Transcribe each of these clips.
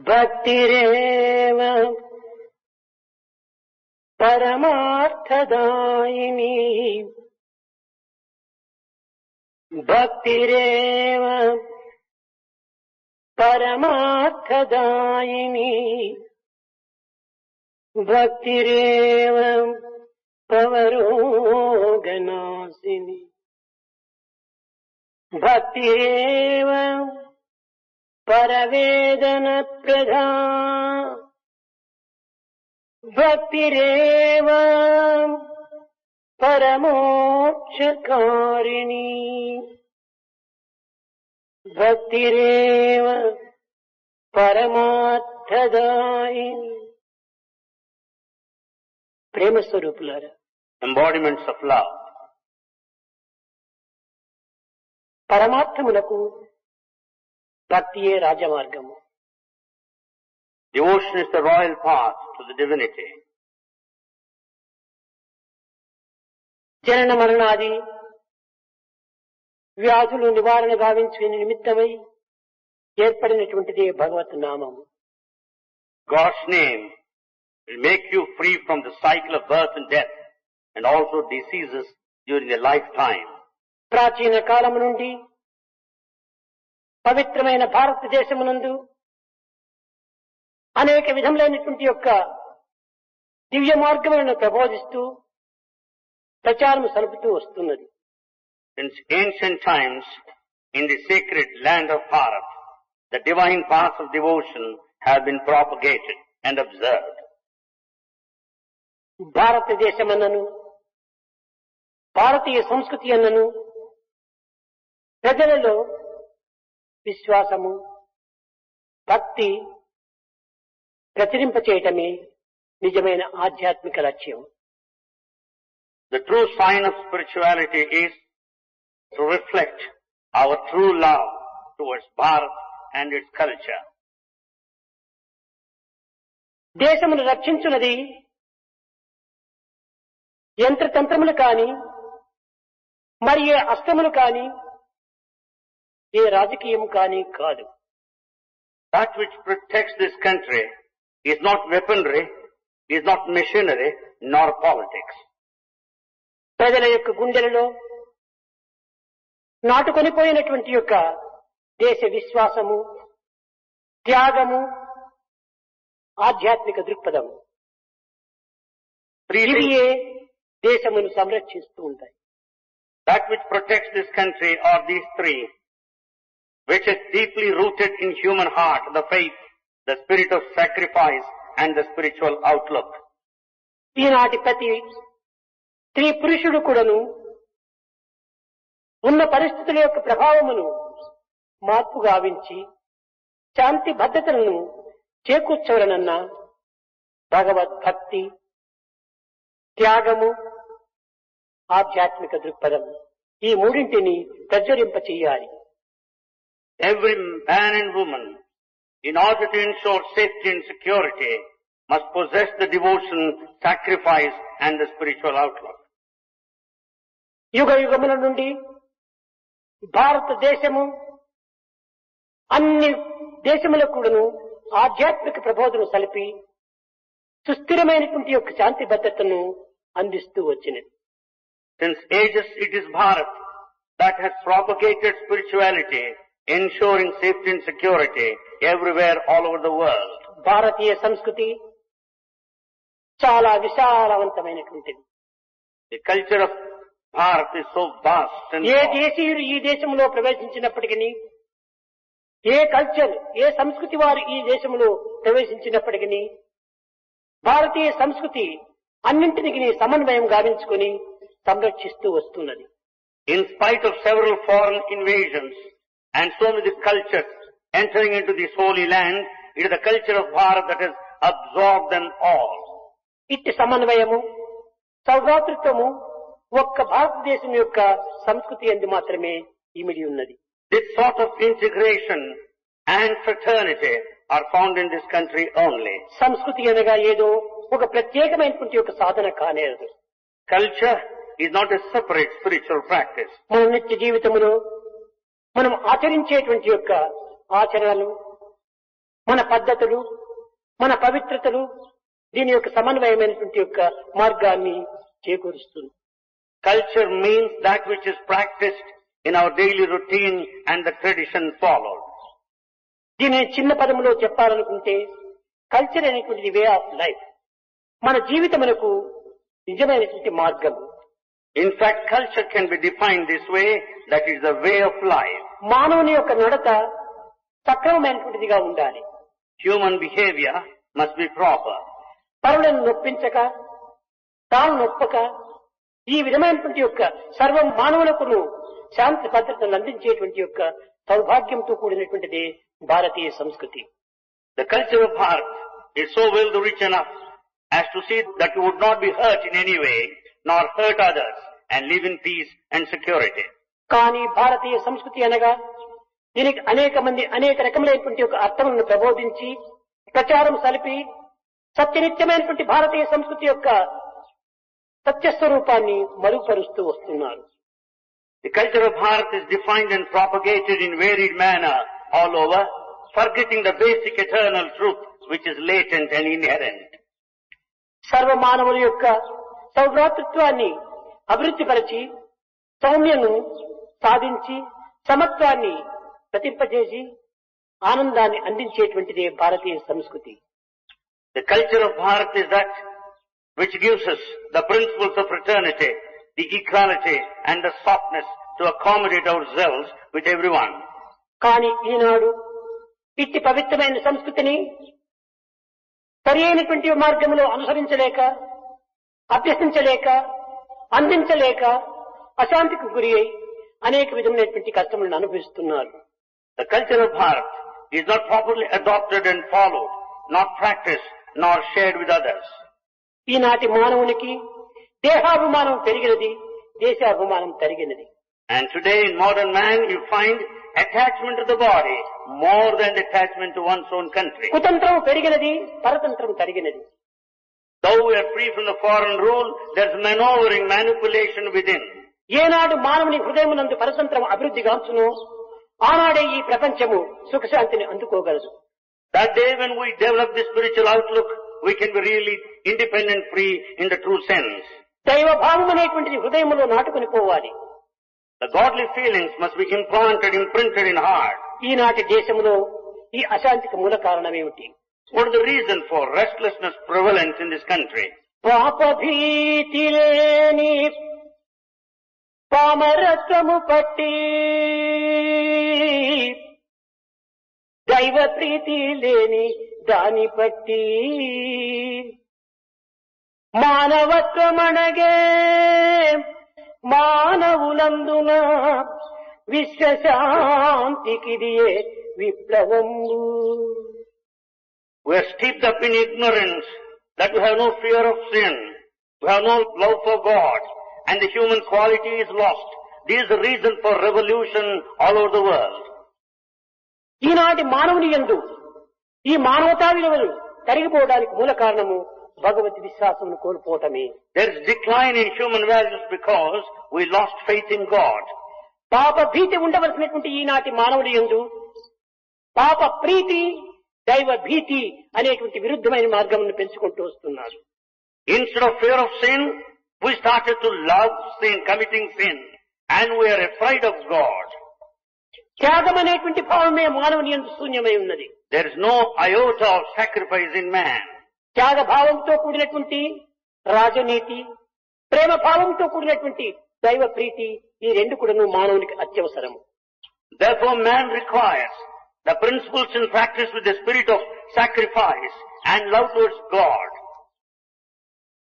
భక్తిరేవ పరమార్థదాయిని భక్తిరేవ పరమార్థదాయిని భక్తిరేవ పవరోగనాశిని భక్తిరేవ పరవేదన ప్రధా భక్తిరేవ పరమోక్షకారిణి భక్తిరేవ పరమార్థదాయిని. ప్రేమ స్వరూపులారా, embodiments of love. పరమార్థములకు భక్తియే రాజమార్గము. Devotion is the royal path to the divinity. జనన మరణాది వ్యాధులు నివారణ గావించుకునే నిమిత్తమై ఏర్పడినటువంటిదే భగవత్ నామము. God's name will make you free from the cycle of birth and death and also diseases during a lifetime. ప్రాచీన కాలము నుండి పవిత్రమైన భారతదేశమునందు అనేక విధములైనటువంటి యొక్క దివ్య మార్గములను ప్రబోధిస్తూ ప్రచారము సలుపుతూ వస్తున్నది. Since ancient times, in the sacred land of Bharat, the divine paths of devotion have been propagated and observed. భారతదేశమన్నను భారతీయ సంస్కృతి అన్నను ప్రజలలో విశ్వాసము భక్తి ప్రచురింపచేయటమే నిజమైన ఆధ్యాత్మిక లక్ష్యం. The true sign of spirituality is to reflect our true love towards Bharat and its culture. దేశమును రక్షించున్నది యంత్రతంత్రములు కాని మరి ఏ అస్త్రములు కాని ఏ రాజకీయము కాని కాదు. That which protects this country is not weaponry, is not machinery, nor politics. ప్రజల యొక్క గుండెలలో నాటుకొనిపోయినటువంటి యొక్క దేశ విశ్వాసము త్యాగము ఆధ్యాత్మిక దృక్పథము ఇవియే దేశమును సంరక్షిస్తూ ఉంటాయి. That which protects this country are these three, which is deeply rooted in human heart, the faith, the spirit of sacrifice, and the spiritual outlook. ఈనాటి ప్రతి స్త్రీ పురుషుడు కూడాను ఉన్న పరిస్థితుల యొక్క ప్రభావమును మార్పు గావించి శాంతి భద్రతలను చేకూర్చవలనన్న భగవద్భక్తి త్యాగము ఆధ్యాత్మిక దృక్పథం ఈ మూడింటిని ప్రజ్వరింప చెయ్యాలి. Every man and woman, in order to ensure safety and security, must possess the devotion, sacrifice, and the spiritual outlook. యుగ యుగముల నుండి భారతదేశము అన్ని దేశములకు కూడాను ఆధ్యాత్మిక ప్రబోధన సలిపి సుస్థిరమైనటువంటి యొక్క శాంతి భద్రతను అందిస్తూ వచ్చినది. Since ages it is Bharat that has propagated spirituality, ensuring safety and security everywhere all over the world. భారతీయ సంస్కృతి చాలా విశాలవంతమైనటువంటిది. The culture of Bharat is so vast and A broad. దేశీయులు ఈ దేశంలో ప్రవేశించినప్పటికీ ఏ కల్చర్ ఏ సంస్కృతి వారు ఈ దేశంలో ప్రవేశించినప్పటికీ భారతీయ సంస్కృతి అన్నింటినీ సమన్వయం గావించుకుని సంరక్షిస్తూ వస్తున్నది. In spite of several foreign invasions and so many cultures entering into this holy land, it is the culture of Bharat that has absorbed them all. ఇట్టి సమన్వయము సౌభ్రాతృత్వము ఒక్క భారతదేశం యొక్క సంస్కృతి యందు మాత్రమే ఇమిడి ఉన్నది. This sort of integration and fraternity are found in this country only. సంస్కృతి అనగా ఏదో ఒక ప్రత్యేకమైనటువంటి ఒక సాధన కానేరదు. Culture is not a separate spiritual practice. మన నిత్య జీవితములో మనం ఆచరించేటువంటి యొక్క ఆచరణలు మన పద్ధతులు, మన పవిత్రతలు దీని యొక్క సమన్వయమైనటువంటి యొక్క మార్గాన్ని చేకూరుస్తుంది. Culture means that which is practiced in our daily routine and the tradition followed. దీనిని చిన్న పదములో చెప్పాలనుకుంటే కల్చర్ అనేటువంటిది వే ఆఫ్ లైఫ్, మన జీవితమునకు నిజమైనటువంటి మార్గం. In fact, culture can be defined this way, that is the way of life. మానవుని యొక్క నడత సక్రమమైనటువంటిదిగా ఉండాలి. Human behavior must be proper. పరులను నొప్పించక, తాను నొప్పక, ఈ విధమైనటువంటి యొక్క సర్వ మానవులకును శాంతి భద్రతను అందించేటువంటి యొక్క సౌభాగ్యంతో కూడినటువంటిది భారతీయ సంస్కృతి. The culture of Bharat is so well rich enough as to see that you would not be hurt in any way, nor hurt others, and live in peace and security. కానీ భారతీయ సంస్కృతి అనగా దీనికి అనేక మంది అనేక రకములైనటువంటి ఒక అర్థములను ప్రబోధించి ప్రచారం సలిపి సత్యనిత్యమైనటువంటి భారతీయ సంస్కృతి యొక్క సత్యస్వరూపాన్ని మరుగుపరుస్తూ వస్తున్నారు. The culture of Bharat is defined and propagated in varied manner all over, forgetting the basic eternal truth which is latent and inherent. సర్వ మానవుల యొక్క సౌభ్రాతృత్వాన్ని అభివృద్ధిపరిచి సౌమ్యను సాధించి సమత్వాన్ని ప్రతింపజేసి ఆనందాన్ని అందించేటువంటిదే భారతీయ సంస్కృతి. The culture of Bharat is that which gives us the principles of fraternity, the equality and the softness to accommodate ourselves with everyone. కానీ ఈనాడు ఇట్టి పవిత్రమైన సంస్కృతిని సరి అయినటువంటి మార్గంలో అనుసరించలేక, అభ్యసించలేక, అందించలేక అశాంతికి గురి అయి అనేక విధమైనటువంటి కష్టములను అనుభవిస్తున్నారు. The culture of Bharat is not properly adopted and followed, not practiced, nor shared with others. ఈనాటి మానవునికి దేహాభిమానం పెరిగినది, దేశాభిమానం తరిగినది. And today in modern man you find attachment to the body more than attachment to one's own country. కుతంత్రం పెరిగినది, పరతంత్రం తరిగినది. Though we are free from the foreign rule, there's maneuvering, manipulation within. ఏనాడు మానవుని హృదయమునందు పరతంత్రం అభివృద్ధి గాంచును ఆనాడే ఈ ప్రపంచము సుఖశాంతిని అందుకోగలదు. That day when we develop this spiritual outlook, we can be really independent, free in the true sense. దైవ భావం అనేటువంటిది హృదయములో నాటుకుని పోవాలి. The godly feelings must be implanted, imprinted in heart. ఈనాటి దేశంలో ఈ అశాంతికి మూల కారణమేమిటి? What is the reason for restlessness prevalent in this country? పాప భీతి లేని పామరత్వము పట్టి, దైవ ప్రీతి లేని దాని పట్టి, మానవత్వమనగే మానవులందున విశ్వశాంతికిదియే విప్లవంబు. We are steeped up in ignorance that we have no fear of sin, we have no love for God, and the human quality is lost. This is the reason for revolution all over the world. ఈనాటి మానవుని యందు ఈ మానవతా విలువలు తరిగిపోవడానికి మూల కారణము భగవత్ విశ్వాసమును కోల్పోవటమే. There is decline in human values because we lost faith in God. పాప భీతి ఉండవలసినటువంటి ఈనాటి మానవుడి యందు పాప ప్రీతి, దైవ భీతి అనేటువంటి విరుద్ధమైన మార్గమును పెంచుకుంటూ వస్తున్నారు. Instead of fear of sin, we started to love sin, committing sin, and we are afraid of God. త్యాగం అనేటువంటి భావమే మానవుని యందు శూన్యమై ఉన్నది. There is no iota of sacrifice in man. త్యాగ భావంతో కూడినటువంటి రాజనీతి, ప్రేమ భావంతో కూడినటువంటి దైవ ప్రీతి, ఈ రెండు కూడాను మానవునికి అత్యవసరము. Therefore man requires the principles in practice with the spirit of sacrifice and love towards God.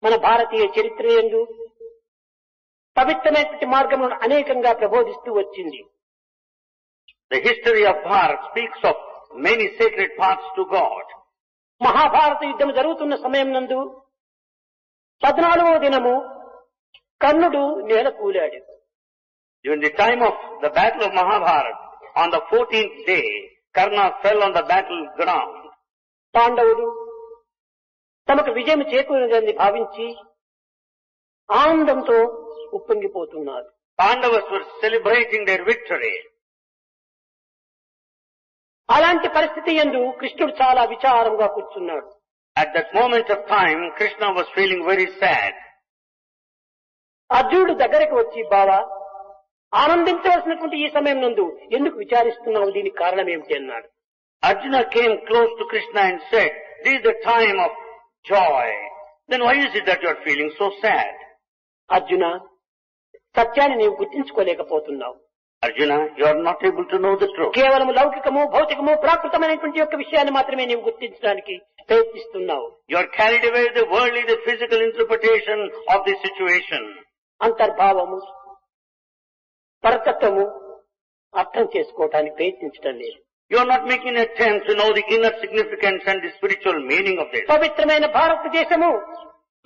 మన భారతీయ చరిత్ర యందు పవిత్రమైనటువంటి మార్గములను అనేకంగా ప్రబోధిస్తూ వచ్చింది. The history of Bharat speaks of many sacred paths to God. Mahabharata యుద్ధం జరుగుతున్న సమయం నందు 14వ దినము కర్ణుడు నేల కూలాడు. During the time of the battle of Mahabharata, on the 14th day, Karna fell on the battleground. పాండవులు తమకు విజయం చేకూరినదని భావించి ఆనందంతో ఉప్పొంగిపోతున్నారు. Pandavas were celebrating their victory. అలాంటి పరిస్థితి యందు కృష్ణుడు చాలా విచారంగా కూర్చున్నాడు. At that moment of time, Krishna was feeling very sad. అర్జునుడు దగ్గరికి వచ్చి, బావా, ఆనందించవలసినటువంటి ఈ సమయం నందు ఎందుకు విచారిస్తున్నావు, దీనికి కారణం ఏమిటి అన్నాడు. Arjuna came close to Krishna and said, this is the time of joy. Then why is it that you are feeling so sad? Arjuna, సత్యాన్ని నీవు గుర్తించుకోలేకపోతున్నావు. Arjuna, you are not able to know the truth. కేవలం లౌకికము, భౌతికము, ప్రాకృతమైనటువంటి యొక్క విషయాన్ని మాత్రమే నీవు గుర్తించడానికి ప్రయత్నిస్తున్నావు. You are carried away with the worldly, the physical interpretation of the situation. అంతర్భావము, పరతత్వము అర్థం చేసుకోవటానికి ప్రయత్నించడం లేదు. You are not making an attempt to know the inner significance and the spiritual meaning of this. పవిత్రమైన భారతదేశము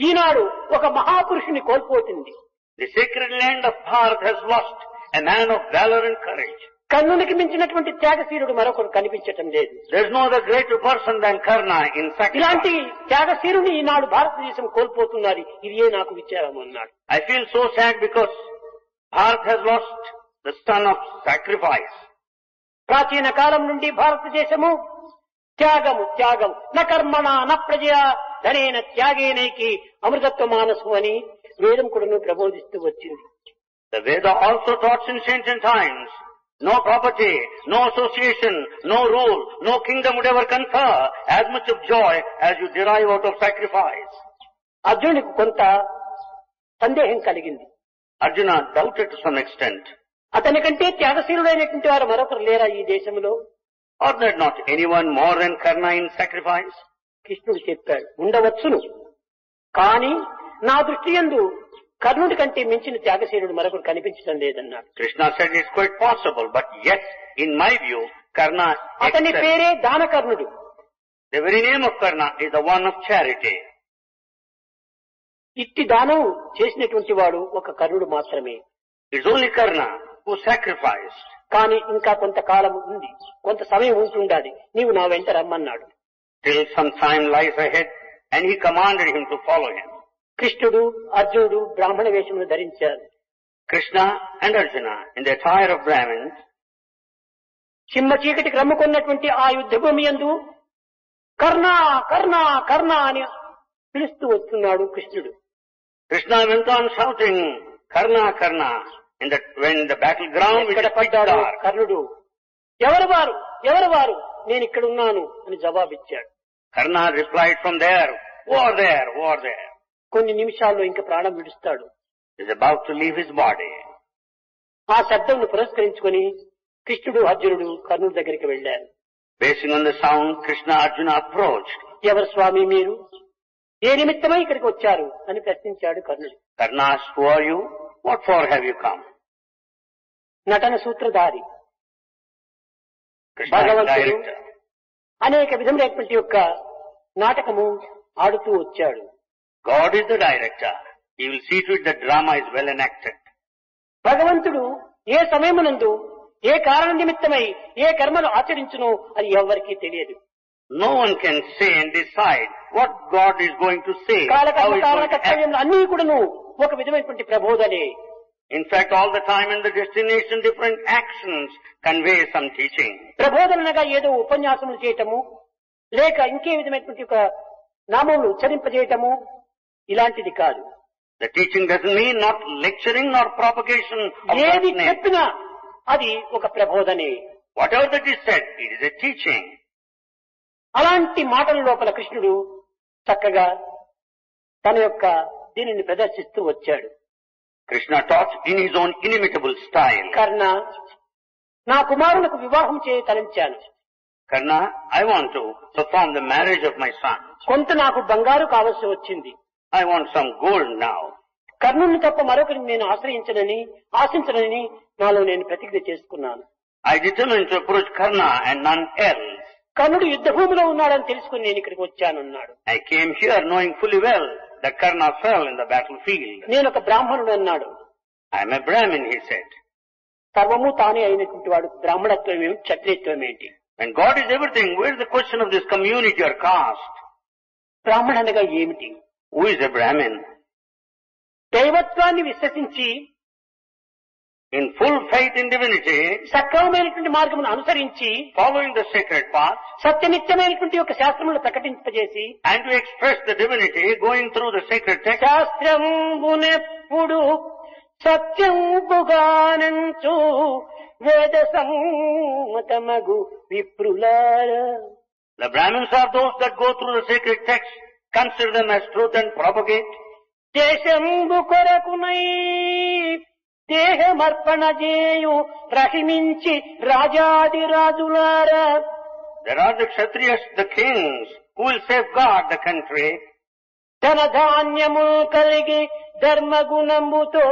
ఈనాడు ఒక మహాపురుషుని కోల్పోతుంది. The sacred land of Bharat has lost a man of valor and courage. కర్ణునికి మించినటువంటి త్యాగశీలుడు మరొకరు కనిపించటం లేదు. There is no other greater person than Karna in sacrifice. ఇలాంటి త్యాగశీలుని ఈనాడు భారతదేశం కోల్పోతున్నది. ఇదే నాకు విచారం అన్నాడు. I feel so sad because Bharat has lost the son of sacrifice. ప్రాచీన కాలం నుండి భారతదేశము త్యాగము త్యాగం న కర్మణ న ప్రజయా ధనేన త్యాగేనైకి అమృతత్వ మానసు అని వేదం కూడా ప్రబోధిస్తూ వచ్చింది. The Veda also taught in ancient times, no property, no association, no rule, no kingdom would ever confer as much of joy as you derive out of sacrifice. అర్జునుడికి కొంత సందేహం కలిగింది. Arjuna doubted to some extent. అతని కంటే త్యాగశీలుడైనటువంటి వారు మరొకరు లేరా ఈ దేశంలో? Or there not anyone more than Karna in sacrifice? కృష్ణుడు చెప్పాడు, ఉండవచ్చును, కానీ నా దృష్టి యందు కర్ణుడి కంటే మించిన త్యాగశీలుడు మరొకరు కనిపించడం లేదన్నాడు. Krishna said it's quite possible, but yes, in my view, Karna అతని excels. పేరే దానకర్ణుడు. The very name of Karna is the one of charity. ఇట్టి దానం చేసినటువంటి వాడు ఒక కర్ణుడు మాత్రమే. It's only Karna who sacrificed. కానీ ఇంకా కొంతకాలం ఉంది, కొంత సమయం ఉంటుండాలి, నీవు నా వెంట రమ్మన్నాడు. Till some time lies ahead, and he commanded him to follow him. కృష్ణుడు అర్జునుడు బ్రాహ్మణ వేషమును ధరించారు. Krishna and Arjuna in the attire of Brahmins. సింహ చీకటికి రమ్ముకున్నటువంటి ఆ యుద్ధ భూమి యందు కర్ణ కర్ణ కర్ణ అని పిలుస్తూ వస్తున్నాడు కృష్ణుడు. Krishna went on shouting, Karna, Karna, when the battleground which ఎక్కడ is pitch పడ్డాడు dark. కర్ణుడు, ఎవరు వారు ఎవరు వారు, నేను ఇక్కడ ఉన్నాను అని జవాబిచ్చాడు. Karna replied from there, who are there, who are there? కొన్ని నిమిషాల్లో ఇంకా ప్రాణం విడుస్తాడు. He is about to leave his body. ఆ శబ్దంను పురస్కరించుకొని కృష్ణుడు అర్జునుడు కర్ణుడి దగ్గరికి వెళ్లారు. Basing on the sound, Krishna Arjuna approached. ఎవరు స్వామి మీరు, ఏ నిమిత్తమై ఇక్కడికి వచ్చారు అని ప్రశ్నించాడు కర్ణుడు. Karna asked, who are you? What for have you come? నటన సూత్రధారి Krishna is భగవంతుడు director. అనేక విధములైనటువంటి యొక్క నాటకము ఆడుతూ వచ్చాడు. God is the director. He will see to it that drama is well enacted. భగవంతుడు ఏ సమయమునందు ఏ కారణ నిమిత్తమై ఏ కర్మను ఆచరించునో అది ఎవరికీ తెలియదు. No one can say and decide what God is going to say, how కాలకర్మ he is కారణ going to act. కర్తవ్యములు అన్నీ కూడాను ఒక విధమైనటువంటి ప్రబోధనే. In fact, all the time in the destination, different actions convey some teaching. ప్రబోధనగా ఏదో ఉపన్యాసములు చేయటము, లేక ఇంకే విధమైనటువంటి ఒక నామములు ఉచ్చరింపజేయటము, ఇలాంటిది కాదు. The teaching doesn't mean not lecturing nor propagation of ఏది God's name. చెప్పినా అది ఒక ప్రబోధనే. Whatever that is said, it is a teaching. అలాంటి మాటల లోపల కృష్ణుడు చక్కగా తన యొక్క దీనిని ప్రదర్శిస్తూ వచ్చాడు. Krishna taught in his own inimitable style. కర్ణ, నా కుమారులకు వివాహం చేయ తలంచాను. Karna, I want to perform the marriage of my son. కొంత నాకు బంగారు కావలసి వచ్చింది. I want some gold now. కర్ణుని తప్ప మరొకరిని నేను ఆశించనని నాలో నేను ప్రతిజ్ఞ చేసుకున్నాను. I determined to approach Karna and none else. కర్ణుడు యుద్ధ భూమిలో ఉన్నాడని తెలుసుకుని నేను ఇక్కడికి వచ్చానన్నాడు. I came here knowing fully well that Karna fell in the battlefield. నేను ఒక బ్రాహ్మణుడు అన్నాడు. I am a Brahmin, he said. సర్వము తానే అయినటువంటి వాడు బ్రాహ్మణత్వం ఏమిటి, క్షత్రియత్వం ఏంటి? When God is everything, where is the question of this community or caste? బ్రాహ్మణ అనగా ఏమిటి? Who is a Brahmin? దైవత్వాన్ని విశ్వసించి in full faith in divinity, సక్రమమైనటువంటి మార్గమును అనుసరించి following the sacred path, సత్యనిత్యమైనటువంటి యొక్క శాస్త్రములను ప్రకటింపజేసి and to express the divinity going through the sacred text, శాస్త్రంబునెప్పుడు సత్యంబుగానంచు వేద సమ్మతమగు విప్రులార. the Brahmins are those that go through the sacred text, consider them as truth and propagate. దేశంబు కొరకునై దేహమర్పణ చేయు రహిమించి రాజాది రాజులారా. There are the Kshatriyas, the kings, who will safeguard the country. ధన ధాన్యము కలిగి ధర్మగుణంబుతో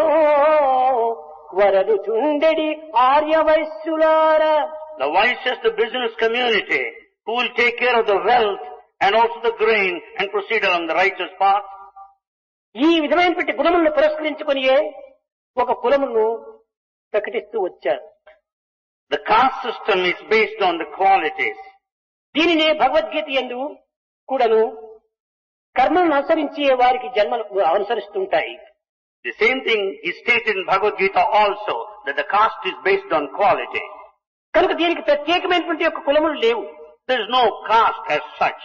వరదు చుండెడి ఆర్యవైశ్యులారా. The wisest, the business community, who will take care of the wealth and also the grain and proceed along the righteous path. ఈ విధమైనటువంటి గుణములను పురస్కరించుకునియే ఒక కులమును ప్రకటిస్తూ వచ్చారు. The caste system is based on the qualities. దీనినే భగవద్గీత యందు కూడాను కర్మలను అనుసరించే వారికి జన్మలు అనుసరిస్తుంటాయి. The same thing is stated in Bhagavad Gita also, that the caste is based on quality. కనుక దీనికి ప్రత్యేకమైనటువంటి యొక్క కులములు లేవు. There is no caste as such.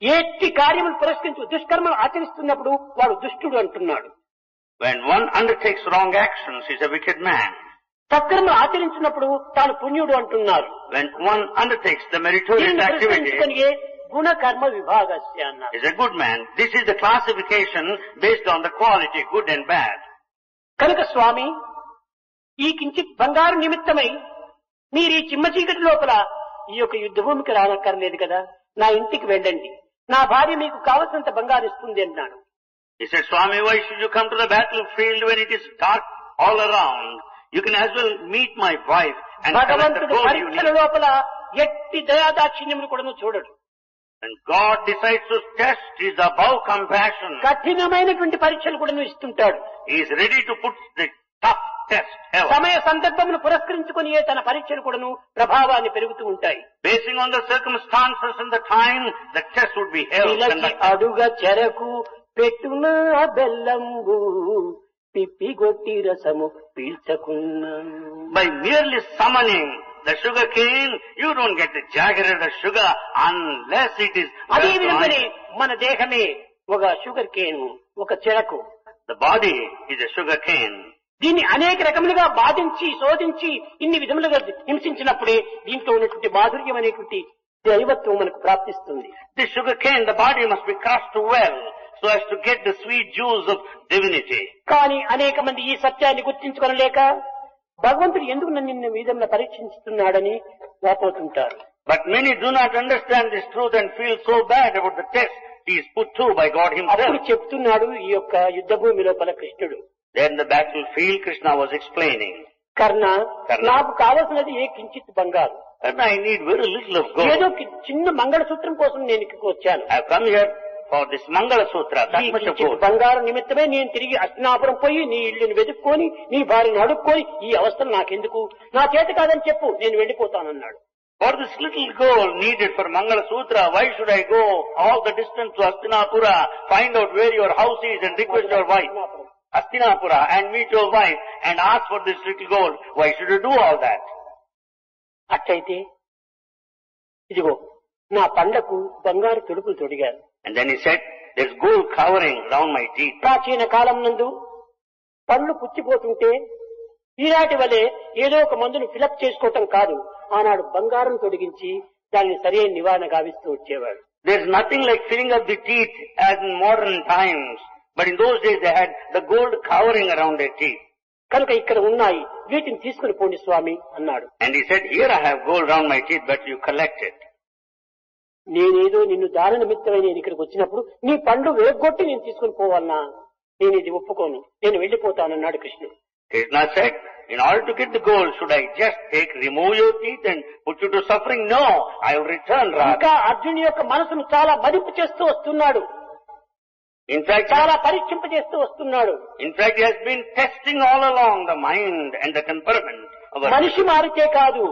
ఎట్టి కార్యములు పురస్కరించు దుష్కర్మలు ఆచరిస్తున్నప్పుడు వాడు దుష్టుడు అంటున్నాడు. When one undertakes wrong actions, he is a wicked man. సత్కర్మలు ఆచరించినప్పుడు తాను పుణ్యుడు అంటున్నారు. When one undertakes the meritorious దీనిని activity, పురస్కరించుకొని గుణ కర్మ విభాగస్య అన్నారు. is a good man. This is the classification based on the quality, good and bad. కనుక స్వామి ఈ కించిత్ బంగారు నిమిత్తమై మీరు ఈ చిమ్మ చీకటి లోపల ఈ యొక్క యుద్ధ భూమికి రానక్కర్లేదు కదా, నా ఇంటికి వెళ్ళండి, నా భార్య మీకు కావలసినంత బంగారు ఇస్తుంది అన్నాడు. He said, Swami, why should you come to the battlefield when it is dark all around? You can as well meet my wife and collect the భగవంతుడు gold you పరీక్షల need. లోపల ఎట్టి దయాదాక్షిణ్యములు కూడా చూడడు. When God decides to test, He is above compassion. కఠినమైనటువంటి పరీక్షలు కూడా ఇస్తుంటాడు. He is ready to put the tough test ever. సమయ సందర్భమును పురస్కరించుకుని తన పరీక్షలు కూడాను ప్రభావాన్ని పెరుగుతూ ఉంటాయి. Basing on the circumstances and the time, the test would be held. ఇలకి అడుగ చెరకు పెట్టున బెల్లంబు పిప్పిగొట్టి రసము పీల్చకున్నా. By merely summoning the sugar cane, you don't get the jaggery of the sugar unless it is అదే well విధంగానే joined. మన దేహమే ఒక sugar cane, ఒక చెరకు. The body is a sugar cane. దీన్ని అనేక రకములుగా బాధించి శోధించి ఇన్ని విధములుగా హింసించినప్పుడే దీంట్లో ఉన్నటువంటి మాధుర్యం అనేటువంటి దైవత్వం మనకు ప్రాప్తిస్తుంది. This sugar cane, the body must be crushed well so as to get the sweet juice of divinity. కానీ అనేక మంది ఈ సత్యాన్ని గుర్తించుకొనలేక భగవంతుడు ఎందుకు నన్ను నిన్న విధంగా పరీక్షిస్తున్నాడని వాపోతుంటారు. But many do not understand this truth and feel so bad about the test he is put through by God అప్పుడు himself. చెప్తున్నాడు ఈ యొక్క యుద్ధ భూమి లోపల కృష్ణుడు, Then the battlefield Krishna was explaining. కర్ణ, కర్ణ. నాకు కావలసినది ఏ కించిత్ బంగారు, And I need very little of ఏదో gold. చిన్న మంగళసూత్రం కోసం నేను ఇక్కడికి వచ్చాను. I have come here for this Mangala Sutra, ఈ that much of కించిత్ gold. బంగారు నిమిత్తమే నేను తిరిగి అస్తినాపురం పోయి నీ ఇల్లుని వెతుక్కొని నీ భార్యను అడుక్కొని ఈ అవస్థలు నాకెందుకు, నా చేత కాదని చెప్పు, నేను వెళ్ళిపోతానన్నాడు. For this little gold needed for Mangala Sutra, why should I go all the distance to Hastinapura, find out where your house is and request your wife? Hastinapura, and meet your wife and ask for this little gold. Why should you do all that? అట్లయితే ఇదిగో నా పండకు బంగారు తొడుపులు తొడిగారు. And then he said, there's gold covering around my teeth. ప్రాచీన కాలం నందు పళ్ళు పుచ్చిపోతుంటే ఈనాటి వలె ఏదో ఒక మందును ఫిలప్ చేసుకోవటం కాదు, ఆనాడు బంగారం తొడిగించి దానిని సరైన నివారణ గావిస్తూ వచ్చేవాడు. There's nothing like filling up the teeth as in modern times. But in those days they had the gold covering around their teeth. కనుక ఇక్కడ ఉన్నాయి, వీటిని తీసుకుని పోండి స్వామి అన్నాడు. And he said, here I have gold around my teeth, but you collect it. నేనేదో నిన్ను దాన నిమిత్తమై నేను ఇక్కడికి వచ్చినప్పుడు నీ పండ్లు వేగొట్టి నేను తీసుకుని పోవాలన్నా, నేను ఇది ఒప్పుకోను, నేను వెళ్ళిపోతానన్నాడు కృష్ణుడు. Krishna said, in order to get the gold, should I just remove your teeth and put you to suffering? No, I will return rather. ఇంకా అర్జునుడి యొక్క మనసును చాలా మదింపు చేస్తూ వస్తున్నాడు, In fact, చాలా పరీక్షింపజేస్తూ వస్తున్నాడు. he has been testing all along the mind and the temperament of a మనిషి మారితే కాదు,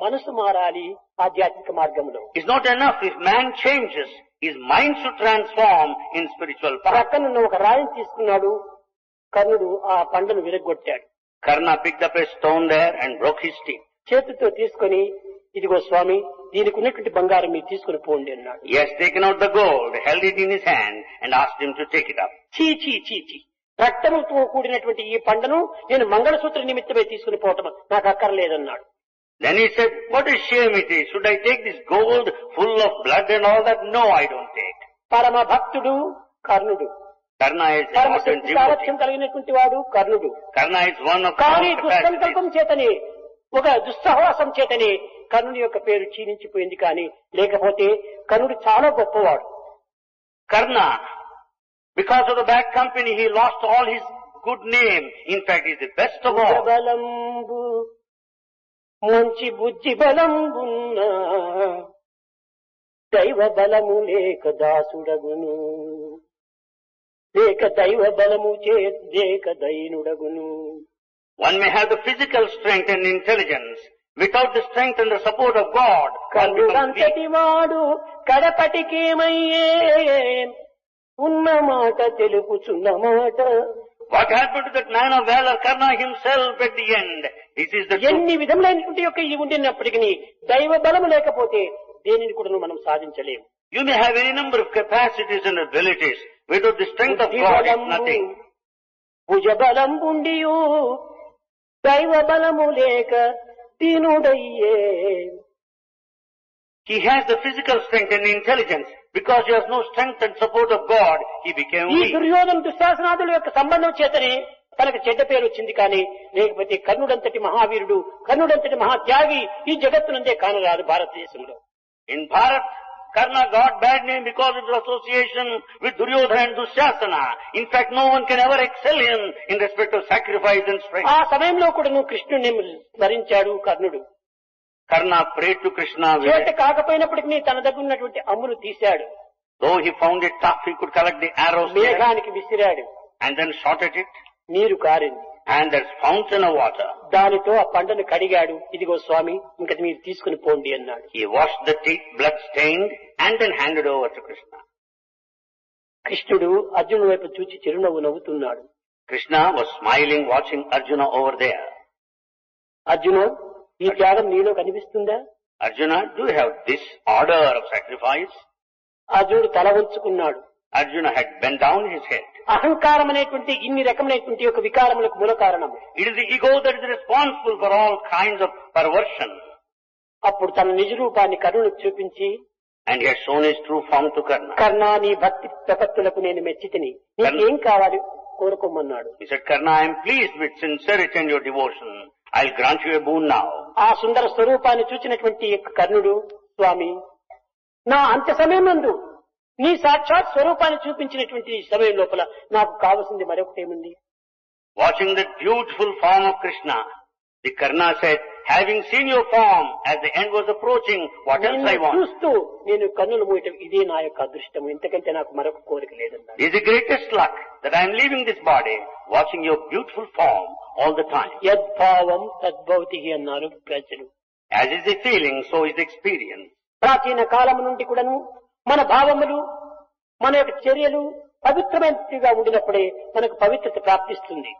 మనసు మారాలి ఆధ్యాత్మిక మార్గంలో. It's not enough if man changes, his mind should transform in spiritual path. ప్రక్కనున్న ఒక రాయిని తీసుకున్నాడు, కర్ణుడు ఆ పండును విరగొట్టాడు. Karna picked up a stone there and broke his teeth. చేతితో తీసుకొని ఇదిగో స్వామి దీనికి ఉన్నటువంటి బంగారం మీరు తీసుకుని పోండి అన్నాడు. He has taken out the gold, held it in his hand and asked him to take it up. చీ చీ చీ చీ, రక్తముతో కూడినటువంటి ఈ పండను నేను మంగళసూత్ర నిమిత్తమై తీసుకుని పోవటం నాకు అక్కర్లేదన్నాడు. Then he said, what a shame it is. Should I take this gold full of blood and all that? No, I don't take. పరమ భక్తుడు కర్ణుడు, Karna is the పరమ ardent శక్తి సామర్థ్యం devotee. కలిగినటువంటి వాడు కర్ణుడు. Karna is one of కానీ all దుస్సంకల్పం capacities. చేతనే ఒక దుస్సహవాసం చేతనే కర్ణుని యొక్క పేరు క్షీణించిపోయింది. కానీ లేకపోతే కర్ణుడు చాలా గొప్పవాడు. Karna, because of the bad company, he lost all his good name. In fact, he is the best of all. బలంబు మంచి బుద్ధి బలంబున్న దైవ బలము లేక దాసుడగును, లేక దైవ బలము లేక దైనుడగును. One may have the physical strength and intelligence. Without the strength and the support of God, one becomes weak. కర్ణుడంతటి వాడు కడపటికేమయ్యే ఉన్న మాట తెలుపుచున్న మాట. What happened to that man of valor, Karna himself at the end? This is the truth. ఎన్ని విధములైనటువంటి యొక్క ఇవి ఉండినప్పటికీ దైవ బలము లేకపోతే దేనిని కూడా మనం సాధించలేము. You may have any number of capacities and abilities. Without the strength of God, it's nothing. భుజ బలం ఉండియు దైవ బలము లేక దీనుడయ్యే. He has the physical strength and intelligence. Because he has no strength and support of God, he became ఈ weak. Duryodhana దుశ్శాసనాదుల యొక్క సంబంధం చేతనే తనకు చెడ్డ పేరు వచ్చింది. కానీ లేకపోతే కర్ణుడంతటి మహావీరుడు, కర్ణుడంతటి మహాత్యాగి ఈ జగత్తునందే కానరాదు భారతదేశంలో. In Bharat, Karna got bad name because of his association with Duryodhana and Dushasana. In fact, no one can ever excel him in respect of sacrifice and strength. ఆ సమయంలో కూడా నువ్వు కృష్ణుడిని స్మరించాడు కర్ణుడు. Karna prayed to Krishna with చేత it. కాకపోయినప్పటికీ తన దగ్గర ఉన్నటువంటి అమ్మును తీశాడు, Though he found it tough, he could collect the arrows there మేఘానికి విసిరాడు, and then shot at it. నీరు కారింది. And there's fountain of water. దానితో ఆ పంటను కడిగాడు. ఇదిగో స్వామి ఇంకా మీరు తీసుకుని పోండి అన్నాడు. He washed the teeth, blood stained, and then handed over to Krishna. కృష్ణుడు అర్జునుడి వైపు చూచి చిరునవ్వు నవ్వుతున్నాడు. Krishna was smiling, watching Arjuna over there. Arjuna, ఈ త్యాగం నీలో కనిపిస్తుందా? Arjuna, do you have this order of sacrifice? అర్జునుడు తల వంచుకున్నాడు. Arjuna had bent down his head. అహంకారం అనేటువంటి ఇన్ని రకమైనటువంటి ఒక వికారములకు మూల కారణం. It is the ego that is responsible for all kinds of perversion. అప్పుడు తన నిజ రూపాన్ని కర్ణుడికి చూపించి, And he had shown his true form to Karna. కర్ణ నీ భక్తి ప్రపత్తులకు నేను మెచ్చితిని, నీకేం కావాలి కోరుకోమన్నాడు. He said, Karna, I am pleased with sincerity and your devotion. I'll grant you a boon now. ఆ సుందర స్వరూపాన్ని చూచినటువంటి యొక్క కర్ణుడు, స్వామి నా అంత్య సమయం నందు నీ సాక్షాత్ స్వరూపాన్ని చూపించినటువంటి సమయం లోపల నాకు కావలసింది మరొకటి ఏముంది? Watching the beautiful form of Krishna, the Karna said, having seen your form as the end was approaching, what else I నిన్ను want? చూస్తూ నేను కన్నులు మూయటం ఇదే నా యొక్క అదృష్టం, ఇంతకంటే నాకు మరొక కోరిక లేదన్నాడు. It is the greatest luck that I am leaving this body, watching your beautiful form all the time. యద్భావం తద్భవతి అన్నారు ప్రజలు. As is the feeling, so is the experience. ప్రాచీన కాలం నుండి కూడాను మన భావములు, మన యొక్క చర్యలు పవిత్రమైనదిగా ఉండినప్పుడే మనకు పవిత్రత ప్రాప్తిస్తుంది.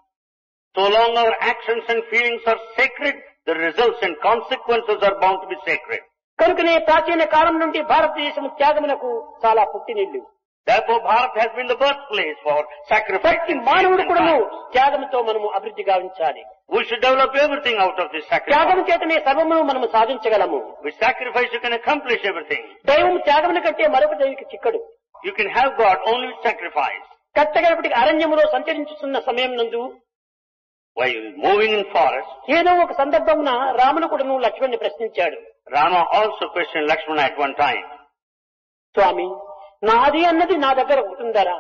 So long our actions and feelings are sacred, the results and consequences are bound to be sacred. కనుకనే ప్రాచీన కాలం నుండి భారతదేశం త్యాగమునకు చాలా పుట్టినిల్లు. Therefore, Bharat has been the birthplace for sacrifice. ప్రతి మానవుడు కూడాను త్యాగంతో మనము అభివృద్ధి గావించాలి. We should develop everything out of this త్యాగం sacrifice. చేతనే సర్వమును మనము సాధించగలము. With sacrifice, you can accomplish everything. దైవం త్యాగముల కంటే మరొక దైవికి చిక్కడు. You can have God only with sacrifice. కట్టగలపటికి అరణ్యములో సంచరించుతున్న సమయం నందు While moving in forest, ఏదో ఒక సందర్భమున రామును కూడాను లక్ష్మణ్ణి ప్రశ్నించాడు. Rama also questioned Lakshmana at one time. స్వామి నాది అన్నది నా దగ్గర ఉంటుందరా?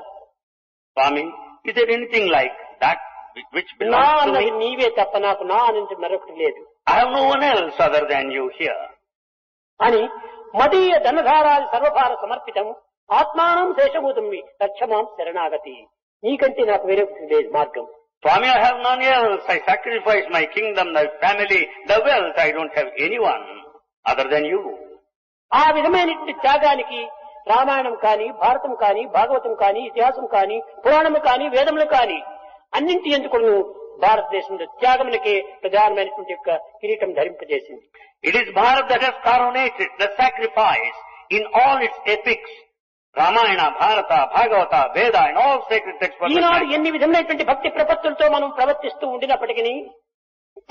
Swami, is there anything like that which నా belongs to అన్నది me? నీవే తప్ప నాకు నా అనేది మరొకటి లేదు I have no one else other than you here. అని మదీయ ధనధారాది సర్వభార సమర్పితం ఆత్మానం శేషభూతమి రక్షమాం శరణాగతి. నీకంటే నాకు వేరొకటి లేదు మార్గం. Swami, I have none else. I sacrifice my kingdom, my family, the wealth. I don't have anyone other than you. ఆ విధమైనటువంటి త్యాగానికి రామాయణం కాని, భారతం కాని, భాగవతం కాని, ఇతిహాసం కాని, పురాణము కాని, వేదములు కాని అన్నింటి ఎందుకు భారతదేశంలో త్యాగమునకే ప్రధానమైనటువంటి యొక్క కిరీటం ధరింపజేసింది. It is Bharat that has coronated the sacrifice in all its epics. Ramayana, Bharata, Bhagavata, Veda and all sacred texts. ఈనాడు ఎన్ని విధమైనటువంటి భక్తి ప్రపత్తులతో మనం ప్రవర్తిస్తూ ఉండినప్పటికీ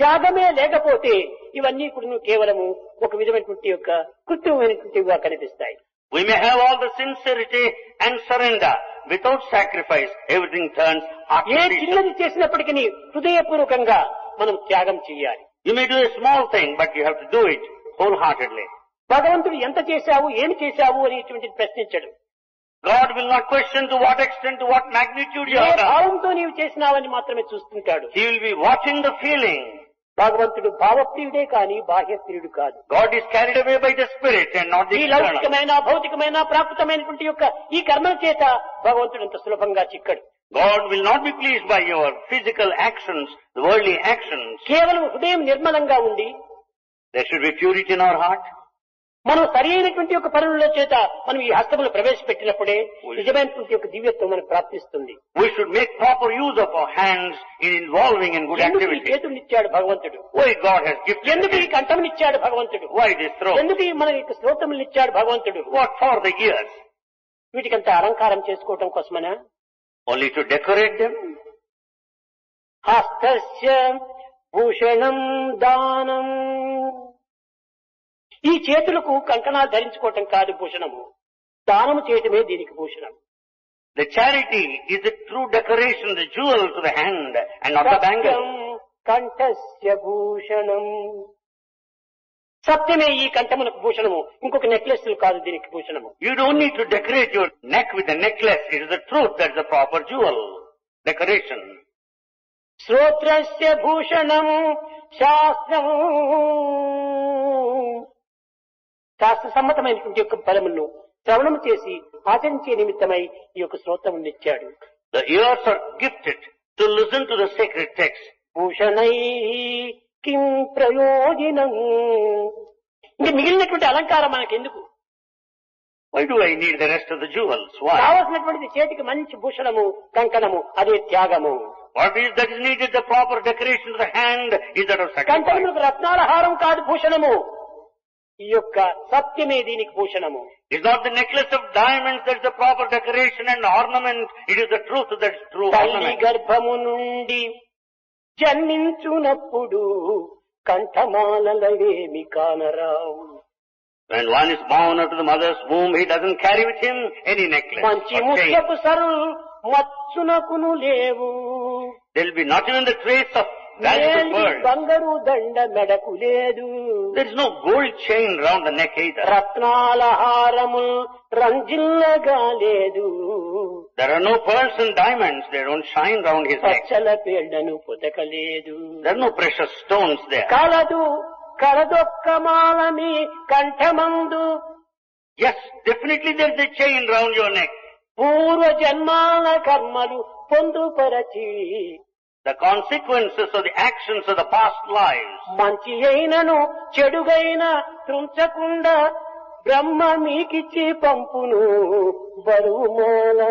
త్యాగమే లేకపోతే ఇవన్నీ కూడా కేవలము ఒక విధమైనటువంటి యొక్క కృత్రిమైనటువంటివిగా కనిపిస్తాయి. We may have all the sincerity and surrender. Without sacrifice, everything turns A artificial. చిన్నది చేసినప్పటికీ హృదయపూర్వకంగా మనం త్యాగం చేయాలి. You may do a small thing, but you have to do it wholeheartedly. భగవంతుడు ఎంత చేశావు ఏమి చేశావు అనేటువంటిది ప్రశ్నించడు. God will not question to what extent, to what magnitude you A have done. భావంతో నీవు చేసినావని మాత్రమే చూస్తుంటాడు. He will be watching the feeling. భగవంతుడు భావప్రియుడే కాని బాహ్యప్రియుడు కాదు. God is carried away by the spirit and not the ఈ external. లౌకికమైన భౌతికమైన ప్రాకృతమైనటువంటి యొక్క ఈ కర్మల చేత భగవంతుడు అంత సులభంగా చిక్కడు. God will not be pleased by your physical actions, the worldly actions. కేవలం హృదయం నిర్మలంగా ఉండి There should be purity in our heart. మనం సరి అయినటువంటి యొక్క పనుల చేత మనం ఈ హస్తములు ప్రవేశపెట్టినప్పుడే నిజమైనటువంటి యొక్క దివ్యత్వం మనకు ప్రాప్తిస్తుంది. We should make proper use of our hands in involving in good ఎందుకు ఈ activity. చేతుల్నిచ్చాడు భగవంతుడు? Why God has gifted ఎందుకు ఈ us? కంఠమునిచ్చాడు భగవంతుడు? Why this throat? ఎందుకు ఈ మన యొక్క శ్రోతములనిచ్చాడు భగవంతుడు? What for the ears? వీటికంతా అలంకారం చేసుకోవటం కోసమనా? Only to decorate them? హస్తస్య Bhushanam దానం. ఈ చేతులకు కంకణాలు ధరించుకోవటం కాదు భూషణము, దానము చేయటమే దీనికి Bhushanam. The charity is the true decoration, the jewel to the hand and not the bangle. సత్యం కంఠస్య భూషణం. సత్యమే ఈ కంఠమునకు భూషణము, ఇంకొక నెక్లెస్ కాదు దీనికి భూషణము. You don't need to decorate your neck with a necklace. It is the truth that is the proper jewel. Decoration. శ్రోత్రస్య Bhushanam శాస్త్రం. శాస్త్ర సమ్మతమైనటువంటి యొక్క ఫలమును శ్రవణము చేసి ఆచరించే నిమిత్తమై ఈ యొక్క శ్రోత్రమును ఇచ్చాడు. The ears are gifted to listen to the sacred text. భూషణై కిం ప్రయోజనం. ఇంకా మిగిలినటువంటి అలంకారం మనకెందుకు? Why do I need the rest of the jewels? Why? కావలసినటువంటి చేతికి మంచి భూషణము కంకణము, అదే త్యాగము. What is that is needed? The proper decoration of the hand is that of sacrifice. కంకణములకు రత్నాల హారం కాదు భూషణము, ఈ యొక్క సత్యమే దీనికి భూషణము. It's not the necklace of diamonds that is the proper decoration and ornament. It is the truth that is true తల్లి ornament. గర్భము నుండి జన్మించునప్పుడు కంఠమాలలేమి కానరావు. When one is born out of the mother's womb, he doesn't carry with him any necklace మంచి or chain. ముత్యపు సరులు మచ్చునకును లేవు. There will be not even the trace of valuable మేలి pearls. బంగారు దండ మెడకు లేదు. There is no gold chain round the neck either. రత్నాల హారము రంజిల్లగా లేదు. There are no pearls and diamonds. They don't shine round his neck. Pachchala పేళ్లను పొతకలేదు. There are no precious stones there. కలదు కలదొక్క మాలని కంఠమందు. Yes, definitely there is a chain round your neck. పూర్వ జన్మాల కర్మలు పొందుపరచి. The consequences of the actions of the past lives. మంచి అయినను చెడుగైన త్రుంచకుండా బ్రహ్మ మీకిచ్చి పంపును బరువుమాల.